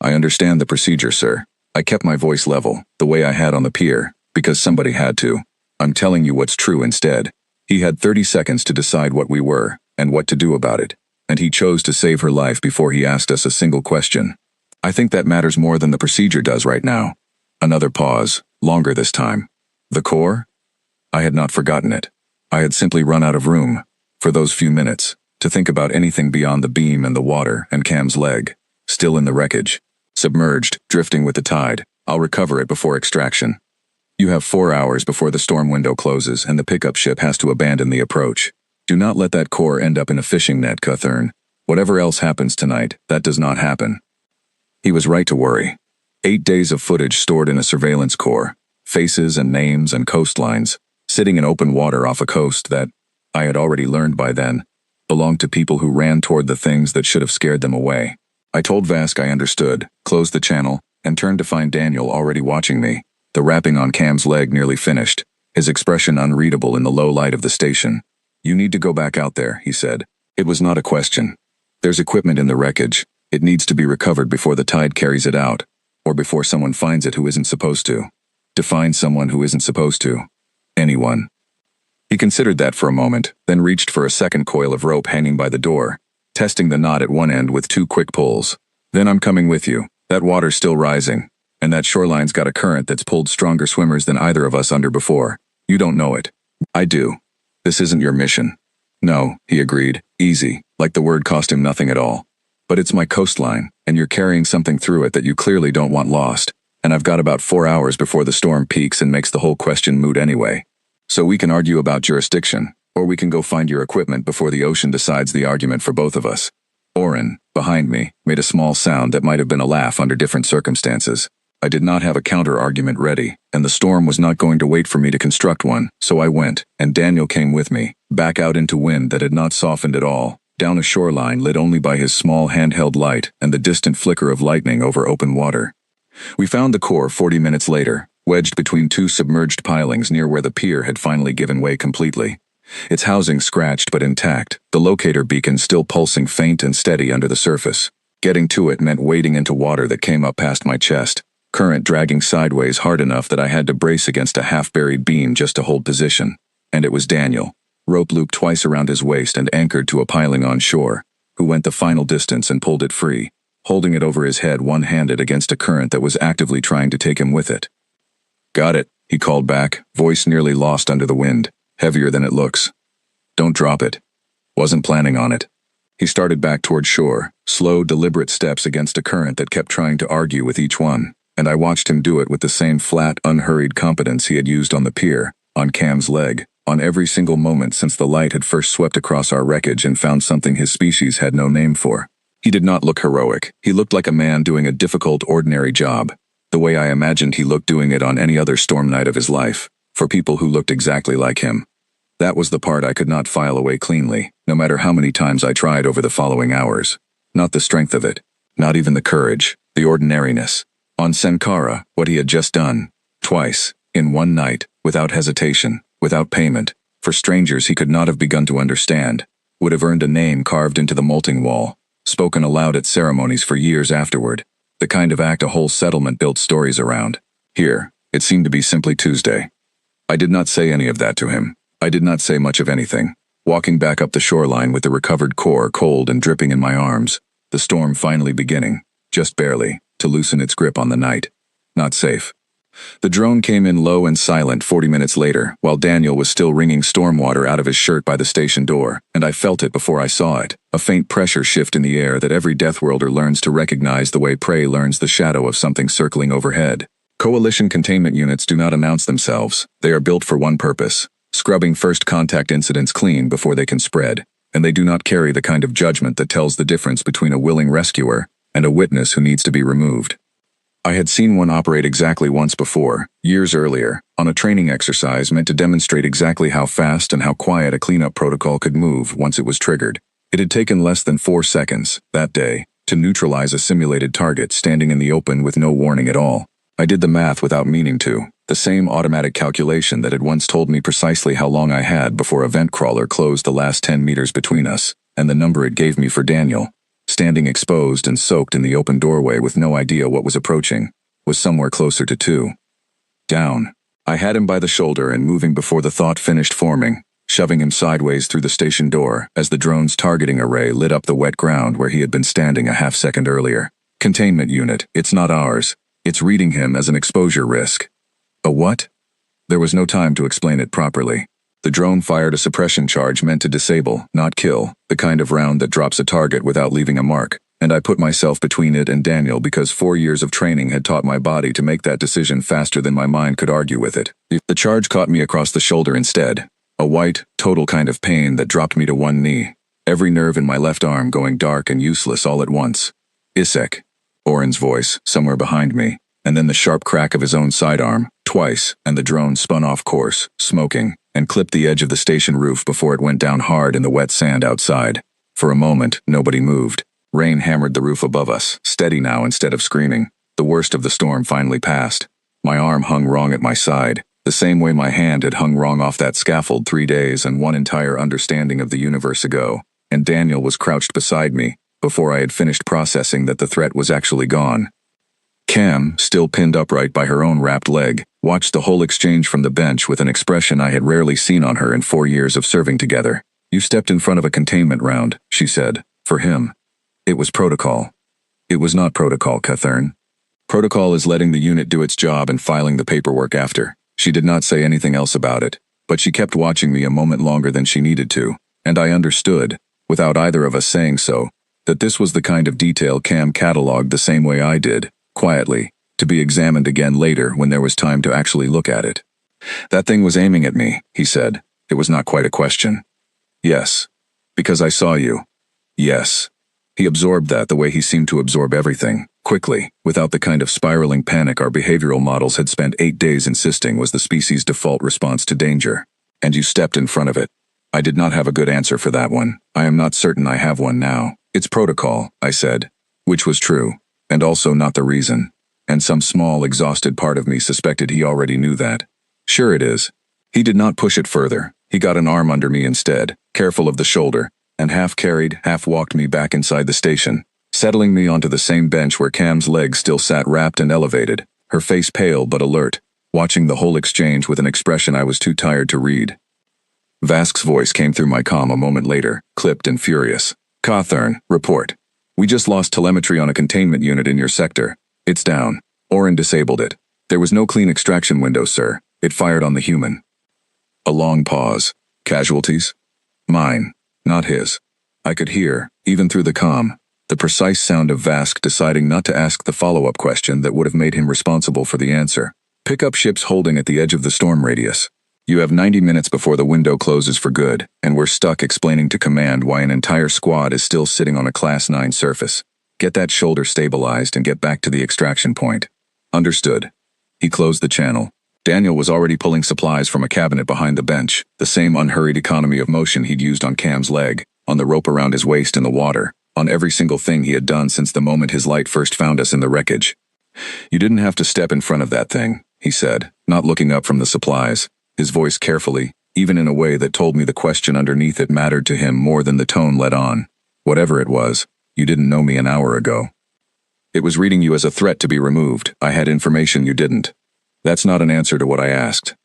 I understand the procedure, sir. I kept my voice level, the way I had on the pier, because somebody had to. I'm telling you what's true instead. He had 30 seconds to decide what we were, and what to do about it, and he chose to save her life before he asked us a single question. I think that matters more than the procedure does right now. Another pause, longer this time. The core? I had not forgotten it. I had simply run out of room, for those few minutes, to think about anything beyond the beam and the water and Cam's leg, still in the wreckage. Submerged, drifting with the tide. I'll recover it before extraction. You have 4 hours before the storm window closes and the pickup ship has to abandon the approach. Do not let that core end up in a fishing net, Cathern. Whatever else happens tonight, that does not happen. He was right to worry. 8 days of footage stored in a surveillance core, faces and names and coastlines, sitting in open water off a coast that, I had already learned by then, belonged to people who ran toward the things that should have scared them away. I told Vask I understood, closed the channel, and turned to find Daniel already watching me, the wrapping on Cam's leg nearly finished, his expression unreadable in the low light of the station. You need to go back out there, he said. It was not a question. There's equipment in the wreckage. It needs to be recovered before the tide carries it out, or before someone finds it who isn't supposed to. To find someone who isn't supposed to. Anyone. He considered that for a moment, then reached for a second coil of rope hanging by the door, testing the knot at one end with 2 quick pulls. Then I'm coming with you. That water's still rising, and that shoreline's got a current that's pulled stronger swimmers than either of us under before. You don't know it. I do. This isn't your mission. No, he agreed. Easy, like the word cost him nothing at all. But it's my coastline, and you're carrying something through it that you clearly don't want lost, and I've got about 4 hours before the storm peaks and makes the whole question moot anyway. So we can argue about jurisdiction, or we can go find your equipment before the ocean decides the argument for both of us. Oren, behind me, made a small sound that might have been a laugh under different circumstances. I did not have a counter-argument ready, and the storm was not going to wait for me to construct one, so I went, and Daniel came with me, back out into wind that had not softened at all, down a shoreline lit only by his small handheld light and the distant flicker of lightning over open water. We found the core 40 minutes later, wedged between 2 submerged pilings near where the pier had finally given way completely. Its housing scratched but intact, the locator beacon still pulsing faint and steady under the surface. Getting to it meant wading into water that came up past my chest, current dragging sideways hard enough that I had to brace against a half-buried beam just to hold position. And it was Daniel, rope looped twice around his waist and anchored to a piling on shore, who went the final distance and pulled it free, holding it over his head one-handed against a current that was actively trying to take him with it. Got it, he called back, voice nearly lost under the wind. Heavier than it looks. Don't drop it. Wasn't planning on it. He started back toward shore, slow, deliberate steps against a current that kept trying to argue with each one, and I watched him do it with the same flat, unhurried competence he had used on the pier, on Cam's leg, on every single moment since the light had first swept across our wreckage and found something his species had no name for. He did not look heroic. He looked like a man doing a difficult, ordinary job, the way I imagined he looked doing it on any other storm night of his life, for people who looked exactly like him. That was the part I could not file away cleanly, no matter how many times I tried over the following hours. Not the strength of it, not even the courage, the ordinariness. On Sankara, what he had just done, twice, in one night, without hesitation, without payment, for strangers he could not have begun to understand, would have earned a name carved into the molting wall, spoken aloud at ceremonies for years afterward, the kind of act a whole settlement built stories around. Here, it seemed to be simply Tuesday. I did not say any of that to him. I did not say much of anything. Walking back up the shoreline with the recovered core cold and dripping in my arms, the storm finally beginning, just barely, to loosen its grip on the night. Not safe. The drone came in low and silent 40 minutes later, while Daniel was still wringing stormwater out of his shirt by the station door, and I felt it before I saw it, a faint pressure shift in the air that every Deathworlder learns to recognize the way prey learns the shadow of something circling overhead. Coalition containment units do not announce themselves. They are built for one purpose: scrubbing first contact incidents clean before they can spread, and they do not carry the kind of judgment that tells the difference between a willing rescuer and a witness who needs to be removed. I had seen one operate exactly once before, years earlier, on a training exercise meant to demonstrate exactly how fast and how quiet a cleanup protocol could move once it was triggered. It had taken less than 4 seconds, that day, to neutralize a simulated target standing in the open with no warning at all. I did the math without meaning to, the same automatic calculation that had once told me precisely how long I had before a vent crawler closed the last 10 meters between us, and the number it gave me for Daniel, standing exposed and soaked in the open doorway with no idea what was approaching, was somewhere closer to 2. Down. I had him by the shoulder and moving before the thought finished forming, shoving him sideways through the station door as the drone's targeting array lit up the wet ground where he had been standing a half-second earlier. Containment unit, it's not ours. It's reading him as an exposure risk. A what? There was no time to explain it properly. The drone fired a suppression charge meant to disable, not kill, the kind of round that drops a target without leaving a mark, and I put myself between it and Daniel because 4 years of training had taught my body to make that decision faster than my mind could argue with it. The charge caught me across the shoulder instead, a white, total kind of pain that dropped me to one knee, every nerve in my left arm going dark and useless all at once. Isek. Oren's voice, somewhere behind me, and then the sharp crack of his own sidearm, twice, and the drone spun off course, smoking, and clipped the edge of the station roof before it went down hard in the wet sand outside. For a moment, nobody moved. Rain hammered the roof above us, steady now instead of screaming. The worst of the storm finally passed. My arm hung wrong at my side, the same way my hand had hung wrong off that scaffold 3 days and one entire understanding of the universe ago, and Daniel was crouched beside me, before I had finished processing that the threat was actually gone. Cam, still pinned upright by her own wrapped leg, watched the whole exchange from the bench with an expression I had rarely seen on her in 4 years of serving together. You stepped in front of a containment round, she said. For him. It was protocol. It was not protocol, Catherine. Protocol is letting the unit do its job and filing the paperwork after. She did not say anything else about it, but she kept watching me a moment longer than she needed to, and I understood, without either of us saying so, that this was the kind of detail Cam cataloged the same way I did, quietly, to be examined again later when there was time to actually look at it. That thing was aiming at me, he said. It was not quite a question. Yes. Because I saw you. Yes. He absorbed that the way he seemed to absorb everything, quickly, without the kind of spiraling panic our behavioral models had spent 8 days insisting was the species' default response to danger. And you stepped in front of it. I did not have a good answer for that one. I am not certain I have one now. It's protocol, I said. Which was true. And also not the reason. And some small, exhausted part of me suspected he already knew that. Sure it is. He did not push it further. He got an arm under me instead, careful of the shoulder, and half-carried, half-walked me back inside the station, settling me onto the same bench where Cam's legs still sat wrapped and elevated, her face pale but alert, watching the whole exchange with an expression I was too tired to read. Vask's voice came through my comm a moment later, clipped and furious. Cawthorne, report. We just lost telemetry on a containment unit in your sector. It's down. Oren disabled it. There was no clean extraction window, sir. It fired on the human. A long pause. Casualties? Mine, not his. I could hear, even through the comm, the precise sound of Vask deciding not to ask the follow-up question that would have made him responsible for the answer. Pick up ships holding at the edge of the storm radius. You have 90 minutes before the window closes for good, and we're stuck explaining to command why an entire squad is still sitting on a Class 9 surface. Get that shoulder stabilized and get back to the extraction point. Understood. He closed the channel. Daniel was already pulling supplies from a cabinet behind the bench, the same unhurried economy of motion he'd used on Cam's leg, on the rope around his waist in the water, on every single thing he had done since the moment his light first found us in the wreckage. You didn't have to step in front of that thing, he said, not looking up from the supplies, his voice carefully, even in a way that told me the question underneath it mattered to him more than the tone let on. Whatever it was, you didn't know me an hour ago. It was reading you as a threat to be removed. I had information you didn't. That's not an answer to what I asked.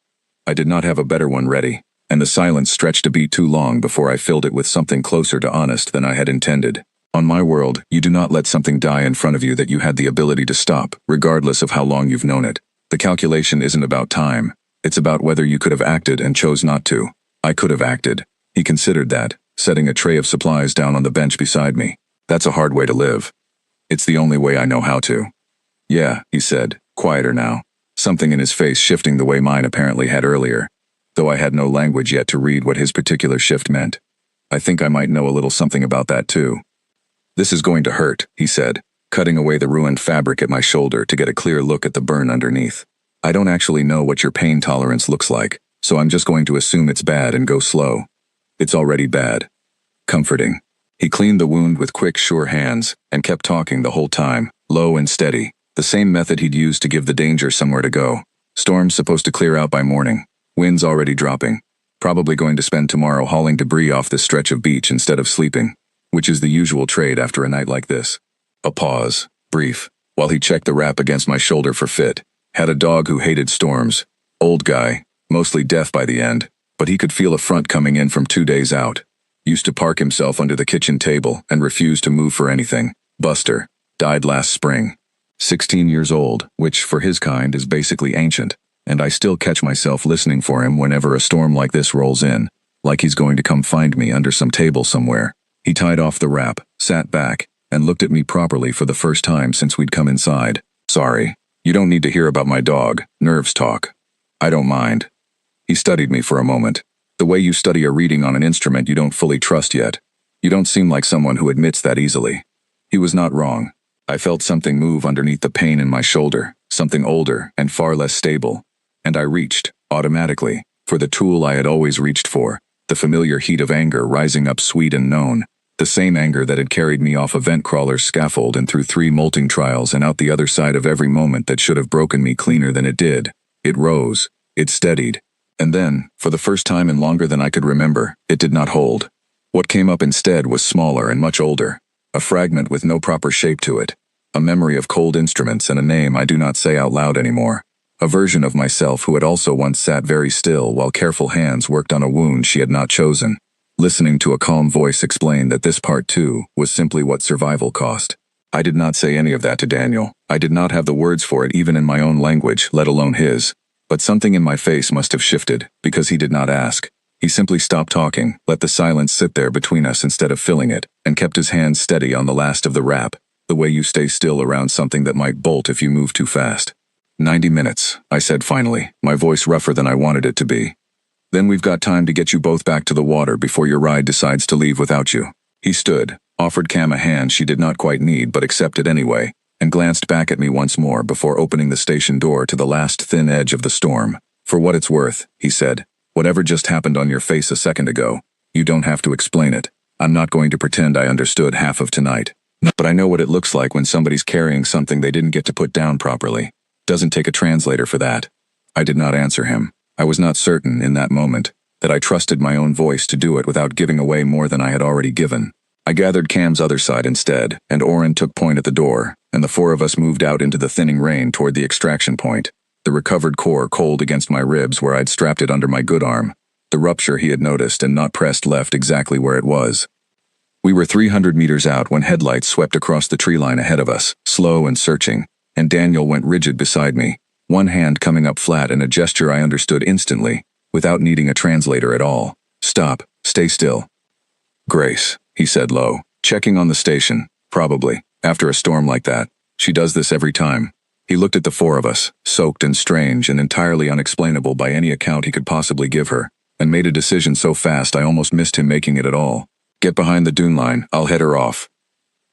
I did not have a better one ready, and the silence stretched a beat too long before I filled it with something closer to honest than I had intended. On my world, you do not let something die in front of you that you had the ability to stop, regardless of how long you've known it. The calculation isn't about time. It's about whether you could have acted and chose not to. I could have acted. He considered that, setting a tray of supplies down on the bench beside me. That's a hard way to live. It's the only way I know how to. Yeah, he said, quieter now, something in his face shifting the way mine apparently had earlier, though I had no language yet to read what his particular shift meant. I think I might know a little something about that too. This is going to hurt, he said. cutting away the ruined fabric at my shoulder to get a clear look at the burn underneath. I don't actually know what your pain tolerance looks like, so I'm just going to assume it's bad and go slow. It's already bad. Comforting. He cleaned the wound with quick, sure hands, and kept talking the whole time, low and steady, the same method he'd used to give the danger somewhere to go. Storm's supposed to clear out by morning. Wind's already dropping. Probably going to spend tomorrow hauling debris off this stretch of beach instead of sleeping, which is the usual trade after a night like this. A pause, brief, while he checked the wrap against my shoulder for fit. Had a dog who hated storms. Old guy, mostly deaf by the end, but he could feel a front coming in from 2 days out. Used to park himself under the kitchen table and refused to move for anything. Buster. Died last spring. 16 years old, which for his kind is basically ancient, and I still catch myself listening for him whenever a storm like this rolls in, like he's going to come find me under some table somewhere. He tied off the wrap, sat back, and looked at me properly for the first time since we'd come inside. Sorry, you don't need to hear about my dog, nerves talk. I don't mind. He studied me for a moment. The way you study a reading on an instrument you don't fully trust yet. You don't seem like someone who admits that easily. He was not wrong. I felt something move underneath the pain in my shoulder, something older and far less stable. And I reached, automatically, for the tool I had always reached for, the familiar heat of anger rising up sweet and known, the same anger that had carried me off a vent crawler's scaffold and through 3 molting trials and out the other side of every moment that should have broken me cleaner than it did. It rose, it steadied, and then, for the first time in longer than I could remember, it did not hold. What came up instead was smaller and much older, a fragment with no proper shape to it, a memory of cold instruments and a name I do not say out loud anymore. A version of myself who had also once sat very still while careful hands worked on a wound she had not chosen. Listening to a calm voice explain that this part too was simply what survival cost. I did not say any of that to Daniel. I did not have the words for it even in my own language, let alone his. But something in my face must have shifted, because he did not ask. He simply stopped talking, let the silence sit there between us instead of filling it, and kept his hands steady on the last of the wrap, the way you stay still around something that might bolt if you move too fast. 90 minutes, I said finally, my voice rougher than I wanted it to be. Then we've got time to get you both back to the water before your ride decides to leave without you. He stood, offered Cam a hand she did not quite need but accepted anyway, and glanced back at me once more before opening the station door to the last thin edge of the storm. For what it's worth, he said, whatever just happened on your face a second ago, you don't have to explain it. I'm not going to pretend I understood half of tonight. But I know what it looks like when somebody's carrying something they didn't get to put down properly. Doesn't take a translator for that. I did not answer him. I was not certain, in that moment, that I trusted my own voice to do it without giving away more than I had already given. I gathered Cam's other side instead, and Oren took point at the door, and the 4 of us moved out into the thinning rain toward the extraction point, the recovered core cold against my ribs where I'd strapped it under my good arm, the rupture he had noticed and not pressed left exactly where it was. We were 300 meters out when headlights swept across the tree line ahead of us, slow and searching, and Daniel went rigid beside me, one hand coming up flat in a gesture I understood instantly, without needing a translator at all. Stop, stay still. Grace, he said low, checking on the station, probably, after a storm like that. She does this every time. He looked at the 4 of us, soaked and strange and entirely unexplainable by any account he could possibly give her, and made a decision so fast I almost missed him making it at all. Get behind the dune line, I'll head her off.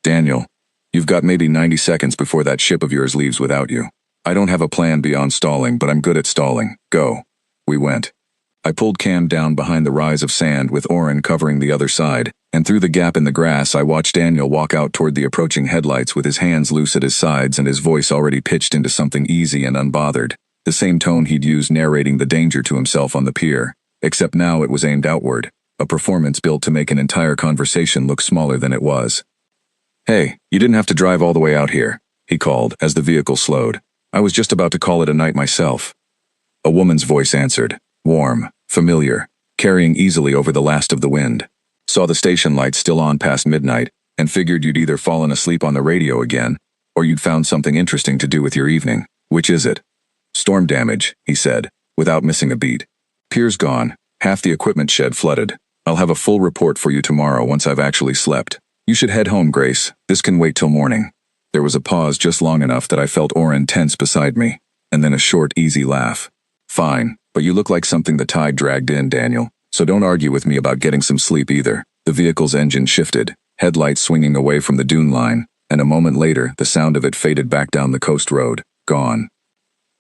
Daniel, you've got maybe 90 seconds before that ship of yours leaves without you. I don't have a plan beyond stalling, but I'm good at stalling. Go. We went. I pulled Cam down behind the rise of sand with Oren covering the other side, and through the gap in the grass I watched Daniel walk out toward the approaching headlights with his hands loose at his sides and his voice already pitched into something easy and unbothered, the same tone he'd used narrating the danger to himself on the pier, except now it was aimed outward, a performance built to make an entire conversation look smaller than it was. Hey, you didn't have to drive all the way out here, he called as the vehicle slowed. I was just about to call it a night myself. A woman's voice answered, warm, familiar, carrying easily over the last of the wind. Saw the station lights still on past midnight, and figured you'd either fallen asleep on the radio again, or you'd found something interesting to do with your evening. Which is it? Storm damage, he said, without missing a beat. Pier's gone, half the equipment shed flooded. I'll have a full report for you tomorrow once I've actually slept. You should head home, Grace. This can wait till morning. There was a pause just long enough that I felt Oren tense beside me, and then a short, easy laugh. Fine, but you look like something the tide dragged in, Daniel, so don't argue with me about getting some sleep either. The vehicle's engine shifted, headlights swinging away from the dune line, and a moment later the sound of it faded back down the coast road, gone.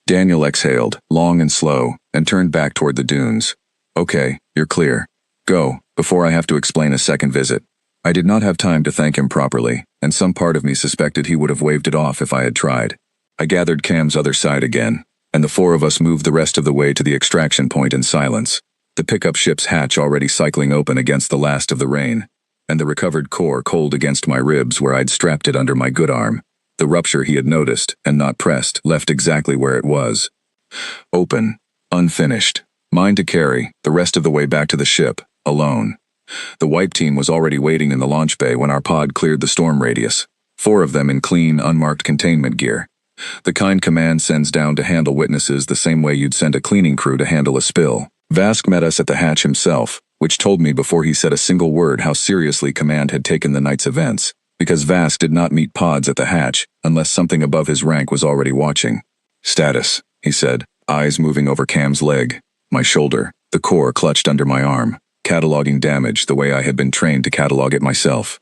Daniel exhaled, long and slow, and turned back toward the dunes. Okay, you're clear. Go, before I have to explain a second visit. I did not have time to thank him properly, and some part of me suspected he would have waved it off if I had tried. I gathered Cam's other side again, and the four of us moved the rest of the way to the extraction point in silence, the pickup ship's hatch already cycling open against the last of the rain, and the recovered core cold against my ribs where I'd strapped it under my good arm. The rupture he had noticed, and not pressed, left exactly where it was. Open, unfinished, mine to carry, the rest of the way back to the ship, alone. The wipe team was already waiting in the launch bay when our pod cleared the storm radius, 4 of them in clean, unmarked containment gear. The kind command sends down to handle witnesses the same way you'd send a cleaning crew to handle a spill. Vask met us at the hatch himself, which told me before he said a single word how seriously command had taken the night's events, because Vask did not meet pods at the hatch unless something above his rank was already watching. Status, he said, eyes moving over Cam's leg, my shoulder, the core clutched under my arm, cataloging damage the way I had been trained to catalog it myself.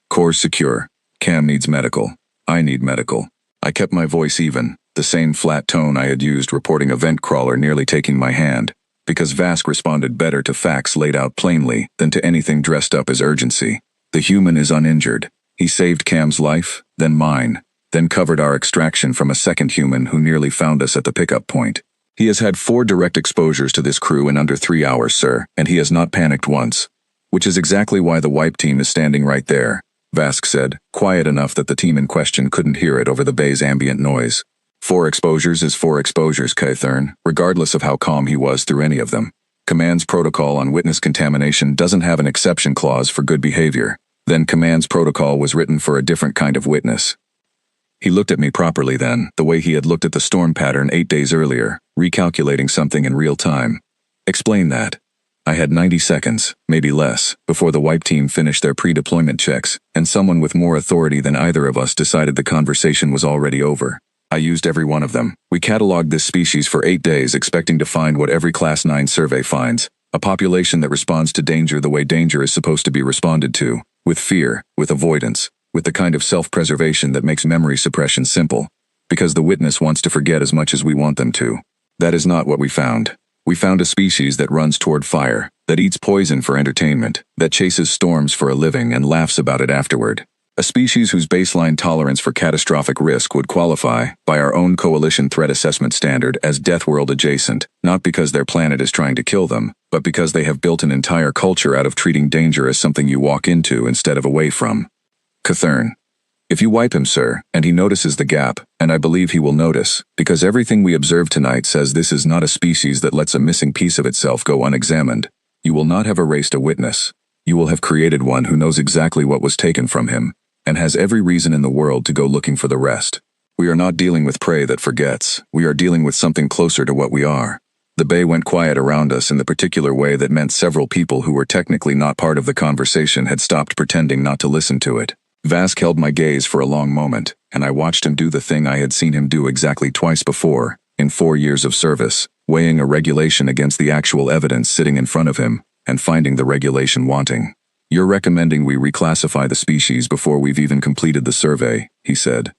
Core's secure. Cam needs medical. I need medical. I kept my voice even, the same flat tone I had used reporting a vent crawler nearly taking my hand, because Vask responded better to facts laid out plainly than to anything dressed up as urgency. The human is uninjured. He saved Cam's life, then mine, then covered our extraction from a second human who nearly found us at the pickup point. He has had 4 direct exposures to this crew in under 3 hours, sir, and he has not panicked once. Which is exactly why the wipe team is standing right there, Vask said, quiet enough that the team in question couldn't hear it over the bay's ambient noise. 4 exposures is 4 exposures, Kythern, regardless of how calm he was through any of them. Command's protocol on witness contamination doesn't have an exception clause for good behavior. Then Command's protocol was written for a different kind of witness. He looked at me properly then, the way he had looked at the storm pattern 8 days earlier, recalculating something in real time. Explain that. I had 90 seconds, maybe less, before the wipe team finished their pre-deployment checks, and someone with more authority than either of us decided the conversation was already over. I used every one of them. We cataloged this species for 8 days expecting to find what every Class 9 survey finds, a population that responds to danger the way danger is supposed to be responded to, with fear, with avoidance, with the kind of self-preservation that makes memory suppression simple, because the witness wants to forget as much as we want them to. That is not what we found. We found a species that runs toward fire, that eats poison for entertainment, that chases storms for a living and laughs about it afterward. A species whose baseline tolerance for catastrophic risk would qualify, by our own coalition threat assessment standard, as Deathworld adjacent, not because their planet is trying to kill them, but because they have built an entire culture out of treating danger as something you walk into instead of away from. Kythern. If you wipe him, sir, and he notices the gap, and I believe he will notice, because everything we observed tonight says this is not a species that lets a missing piece of itself go unexamined, you will not have erased a witness. You will have created one who knows exactly what was taken from him, and has every reason in the world to go looking for the rest. We are not dealing with prey that forgets. We are dealing with something closer to what we are. The bay went quiet around us in the particular way that meant several people who were technically not part of the conversation had stopped pretending not to listen to it. Vask held my gaze for a long moment, and I watched him do the thing I had seen him do exactly twice before, in 4 years of service, weighing a regulation against the actual evidence sitting in front of him, and finding the regulation wanting. You're recommending we reclassify the species before we've even completed the survey, he said.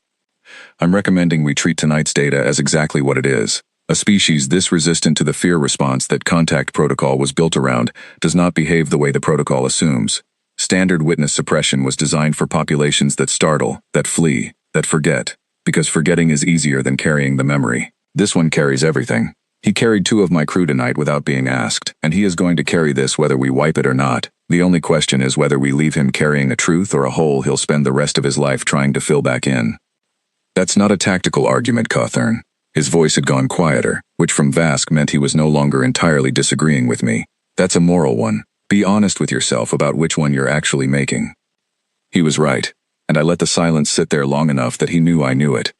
I'm recommending we treat tonight's data as exactly what it is. A species this resistant to the fear response that contact protocol was built around does not behave the way the protocol assumes. Standard witness suppression was designed for populations that startle, that flee, that forget, because forgetting is easier than carrying the memory. This one carries everything. He carried 2 of my crew tonight without being asked, and he is going to carry this whether we wipe it or not. The only question is whether we leave him carrying a truth or a hole he'll spend the rest of his life trying to fill back in. That's not a tactical argument, Kythern. His voice had gone quieter, which from Vask meant he was no longer entirely disagreeing with me. That's a moral one. Be honest with yourself about which one you're actually making. He was right, and I let the silence sit there long enough that he knew I knew it.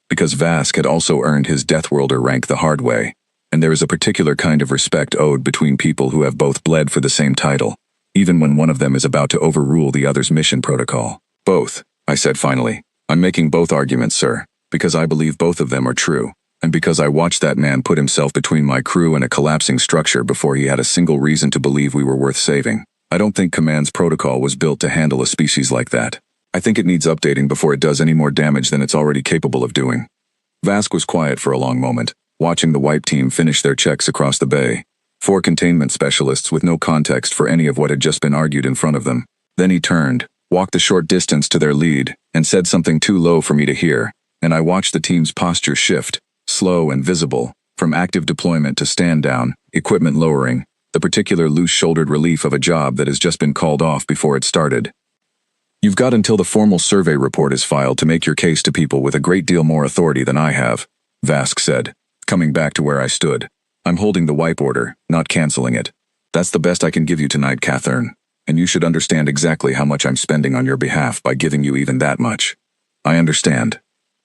Because Vask had also earned his Deathworlder rank the hard way, and there is a particular kind of respect owed between people who have both bled for the same title, even when one of them is about to overrule the other's mission protocol. Both, I said finally. I'm making both arguments, sir, because I believe both of them are true, and because I watched that man put himself between my crew and a collapsing structure before he had a single reason to believe we were worth saving. I don't think Command's protocol was built to handle a species like that. I think it needs updating before it does any more damage than it's already capable of doing. Vask was quiet for a long moment, watching the wipe team finish their checks across the bay. 4 containment specialists with no context for any of what had just been argued in front of them. Then he turned, walked the short distance to their lead, and said something too low for me to hear, and I watched the team's posture shift, slow and visible, from active deployment to stand down, equipment lowering, the particular loose-shouldered relief of a job that has just been called off before it started. You've got until the formal survey report is filed to make your case to people with a great deal more authority than I have, Vask said, coming back to where I stood. I'm holding the wipe order, not canceling it. That's the best I can give you tonight, Catherine, and you should understand exactly how much I'm spending on your behalf by giving you even that much. I understand.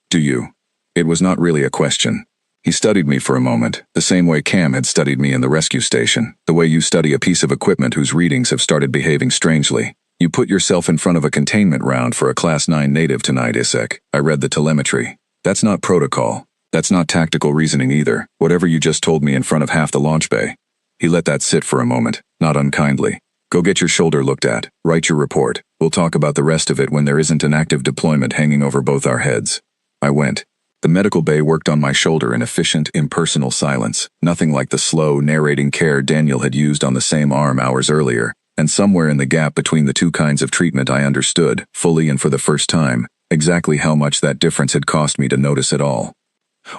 Do you? It was not really a question. He studied me for a moment, the same way Cam had studied me in the rescue station, the way you study a piece of equipment whose readings have started behaving strangely. You put yourself in front of a containment round for a Class 9 native tonight, Isaac. I read the telemetry. That's not protocol. That's not tactical reasoning either, whatever you just told me in front of half the launch bay. He let that sit for a moment, not unkindly. Go get your shoulder looked at, write your report. We'll talk about the rest of it when there isn't an active deployment hanging over both our heads. I went. The medical bay worked on my shoulder in efficient, impersonal silence, nothing like the slow, narrating care Daniel had used on the same arm hours earlier, and somewhere in the gap between the two kinds of treatment I understood, fully and for the first time, exactly how much that difference had cost me to notice at all.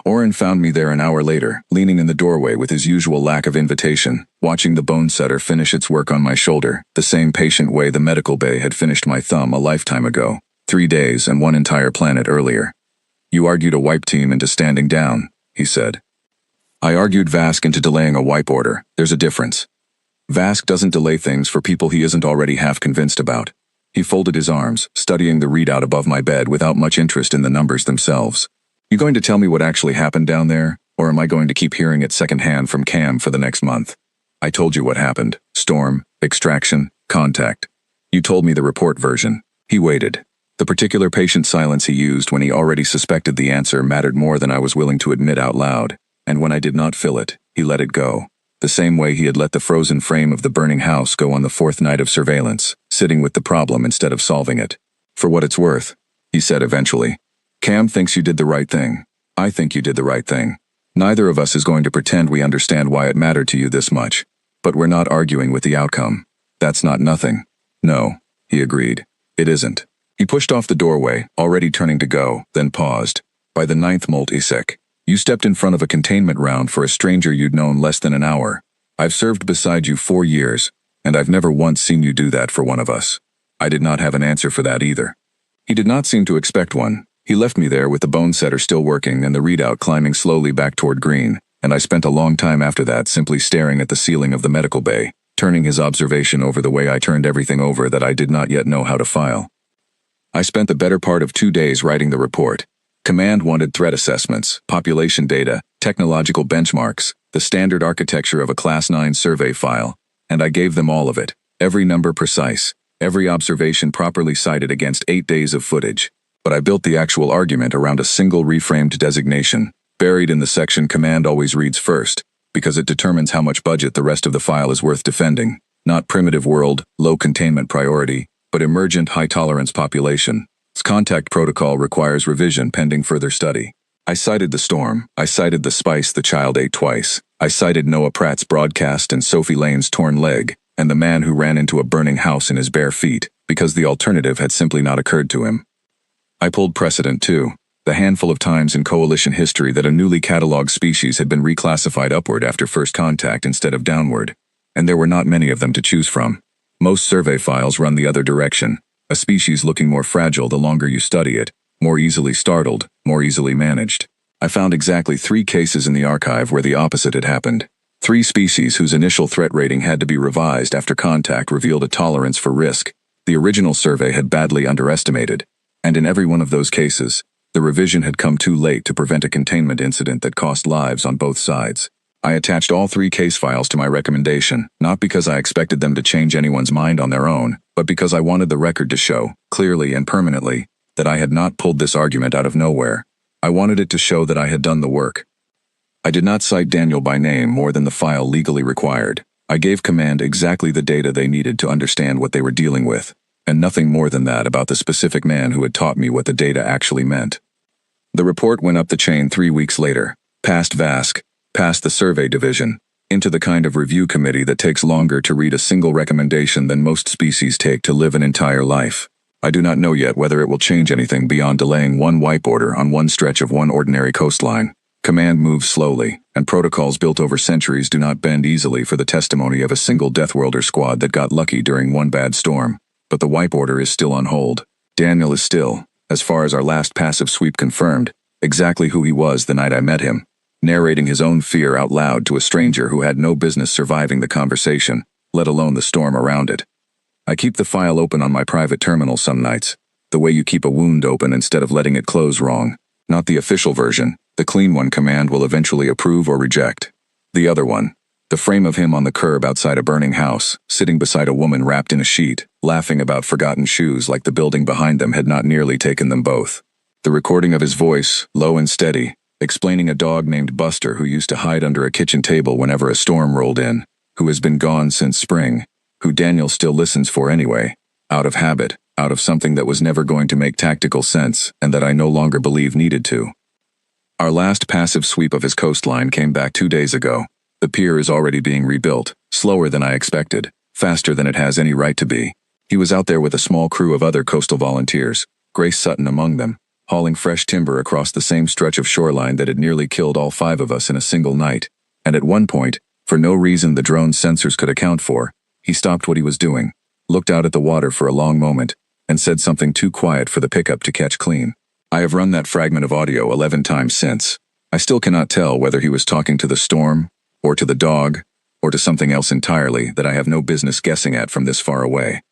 Oren found me there an hour later, leaning in the doorway with his usual lack of invitation, watching the bone setter finish its work on my shoulder, the same patient way the medical bay had finished my thumb a lifetime ago, 3 days and 1 entire planet earlier. You argued a wipe team into standing down, he said. I argued Vask into delaying a wipe order. There's a difference. Vask doesn't delay things for people he isn't already half convinced about. He folded his arms, studying the readout above my bed without much interest in the numbers themselves. You going to tell me what actually happened down there, or am I going to keep hearing it secondhand from Cam for the next month? I told you what happened. Storm, extraction, contact. You told me the report version. He waited. The particular patient silence he used when he already suspected the answer mattered more than I was willing to admit out loud, and when I did not fill it, he let it go. The same way he had let the frozen frame of the burning house go on the 4th night of surveillance, sitting with the problem instead of solving it. For what it's worth, he said eventually. Cam thinks you did the right thing. I think you did the right thing. Neither of us is going to pretend we understand why it mattered to you this much. But we're not arguing with the outcome. That's not nothing. No, he agreed. It isn't. He pushed off the doorway, already turning to go, then paused. By the 9th molt, Isaac. You stepped in front of a containment round for a stranger you'd known less than an hour. I've served beside you 4 years, and I've never once seen you do that for one of us. I did not have an answer for that either. He did not seem to expect one. He left me there with the bone setter still working and the readout climbing slowly back toward green, and I spent a long time after that simply staring at the ceiling of the medical bay, turning his observation over the way I turned everything over that I did not yet know how to file. I spent the better part of 2 days writing the report. Command wanted threat assessments, population data, technological benchmarks, the standard architecture of a Class 9 survey file, and I gave them all of it, every number precise, every observation properly cited against 8 days of footage. But I built the actual argument around a single reframed designation, buried in the section Command always reads first, because it determines how much budget the rest of the file is worth defending, not primitive world, low containment priority, but emergent high-tolerance population. Its contact protocol requires revision pending further study. I cited the storm. I cited the spice the child ate twice. I cited Noah Pratt's broadcast and Sophie Lane's torn leg, and the man who ran into a burning house in his bare feet, because the alternative had simply not occurred to him. I pulled precedent, too. The handful of times in coalition history that a newly cataloged species had been reclassified upward after first contact instead of downward, and there were not many of them to choose from. Most survey files run the other direction, a species looking more fragile the longer you study it, more easily startled, more easily managed. I found exactly 3 cases in the archive where the opposite had happened. 3 species whose initial threat rating had to be revised after contact revealed a tolerance for risk the original survey had badly underestimated, and in every one of those cases, the revision had come too late to prevent a containment incident that cost lives on both sides. I attached all 3 case files to my recommendation, not because I expected them to change anyone's mind on their own, but because I wanted the record to show, clearly and permanently, that I had not pulled this argument out of nowhere. I wanted it to show that I had done the work. I did not cite Daniel by name more than the file legally required. I gave Command exactly the data they needed to understand what they were dealing with. and nothing more than that about the specific man who had taught me what the data actually meant. The report went up the chain 3 weeks later, past VASC, past the survey division, into the kind of review committee that takes longer to read a single recommendation than most species take to live an entire life. I do not know yet whether it will change anything beyond delaying one wipe order on one stretch of one ordinary coastline. Command moves slowly, and protocols built over centuries do not bend easily for the testimony of a single Deathworlder squad that got lucky during one bad storm. But the wipe order is still on hold. Daniel is still, as far as our last passive sweep confirmed, exactly who he was the night I met him, narrating his own fear out loud to a stranger who had no business surviving the conversation, let alone the storm around it. I keep the file open on my private terminal some nights, the way you keep a wound open instead of letting it close wrong. Not the official version, the clean one Command will eventually approve or reject. The other one, the frame of him on the curb outside a burning house, sitting beside a woman wrapped in a sheet, laughing about forgotten shoes like the building behind them had not nearly taken them both. The recording of his voice, low and steady, explaining a dog named Buster who used to hide under a kitchen table whenever a storm rolled in, who has been gone since spring, who Daniel still listens for anyway, out of habit, out of something that was never going to make tactical sense and that I no longer believe needed to. Our last passive sweep of his coastline came back 2 days ago. The pier is already being rebuilt, slower than I expected, faster than it has any right to be. He was out there with a small crew of other coastal volunteers, Grace Sutton among them, hauling fresh timber across the same stretch of shoreline that had nearly killed all 5 of us in a single night. And at one point, for no reason the drone's sensors could account for, he stopped what he was doing, looked out at the water for a long moment, and said something too quiet for the pickup to catch clean. I have run that fragment of audio 11 times since. I still cannot tell whether he was talking to the storm, or to the dog, or to something else entirely that I have no business guessing at from this far away.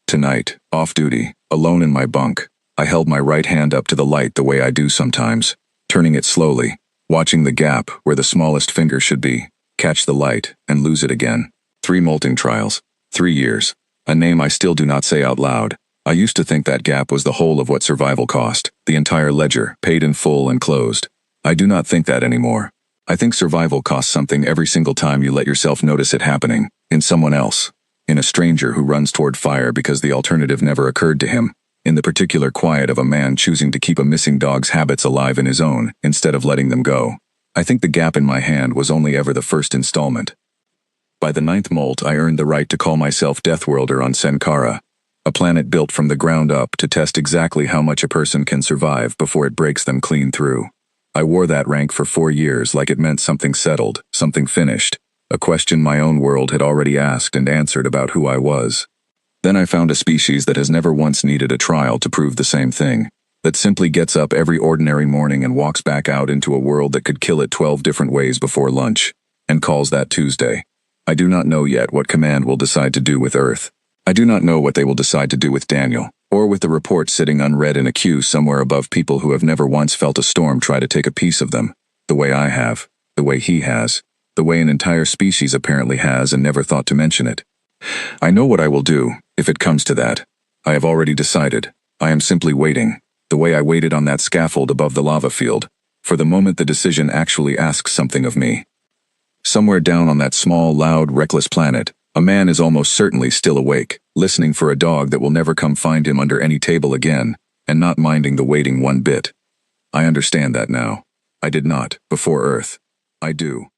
Tonight, off duty, alone in my bunk, I held my right hand up to the light the way I do sometimes, turning it slowly, watching the gap where the smallest finger should be, catch the light, and lose it again. 3 molting trials, 3 years, a name I still do not say out loud. I used to think that gap was the whole of what survival cost, the entire ledger, paid in full and closed. I do not think that anymore. I think survival costs something every single time you let yourself notice it happening, in someone else, in a stranger who runs toward fire because the alternative never occurred to him, in the particular quiet of a man choosing to keep a missing dog's habits alive in his own, instead of letting them go. I think the gap in my hand was only ever the first installment. By the 9th molt I earned the right to call myself Deathworlder on Sankara, a planet built from the ground up to test exactly how much a person can survive before it breaks them clean through. I wore that rank for 4 years like it meant something settled, something finished, a question my own world had already asked and answered about who I was. Then I found a species that has never once needed a trial to prove the same thing, that simply gets up every ordinary morning and walks back out into a world that could kill it 12 different ways before lunch, and calls that Tuesday. I do not know yet what Command will decide to do with Earth. I do not know what they will decide to do with Daniel, or with the report sitting unread in a queue somewhere above people who have never once felt a storm try to take a piece of them, the way I have, the way he has, the way an entire species apparently has and never thought to mention it. I know what I will do, if it comes to that. I have already decided. I am simply waiting, the way I waited on that scaffold above the lava field, for the moment the decision actually asks something of me. Somewhere down on that small, loud, reckless planet, a man is almost certainly still awake, listening for a dog that will never come find him under any table again, and not minding the waiting one bit. I understand that now. I did not, before Earth. I do.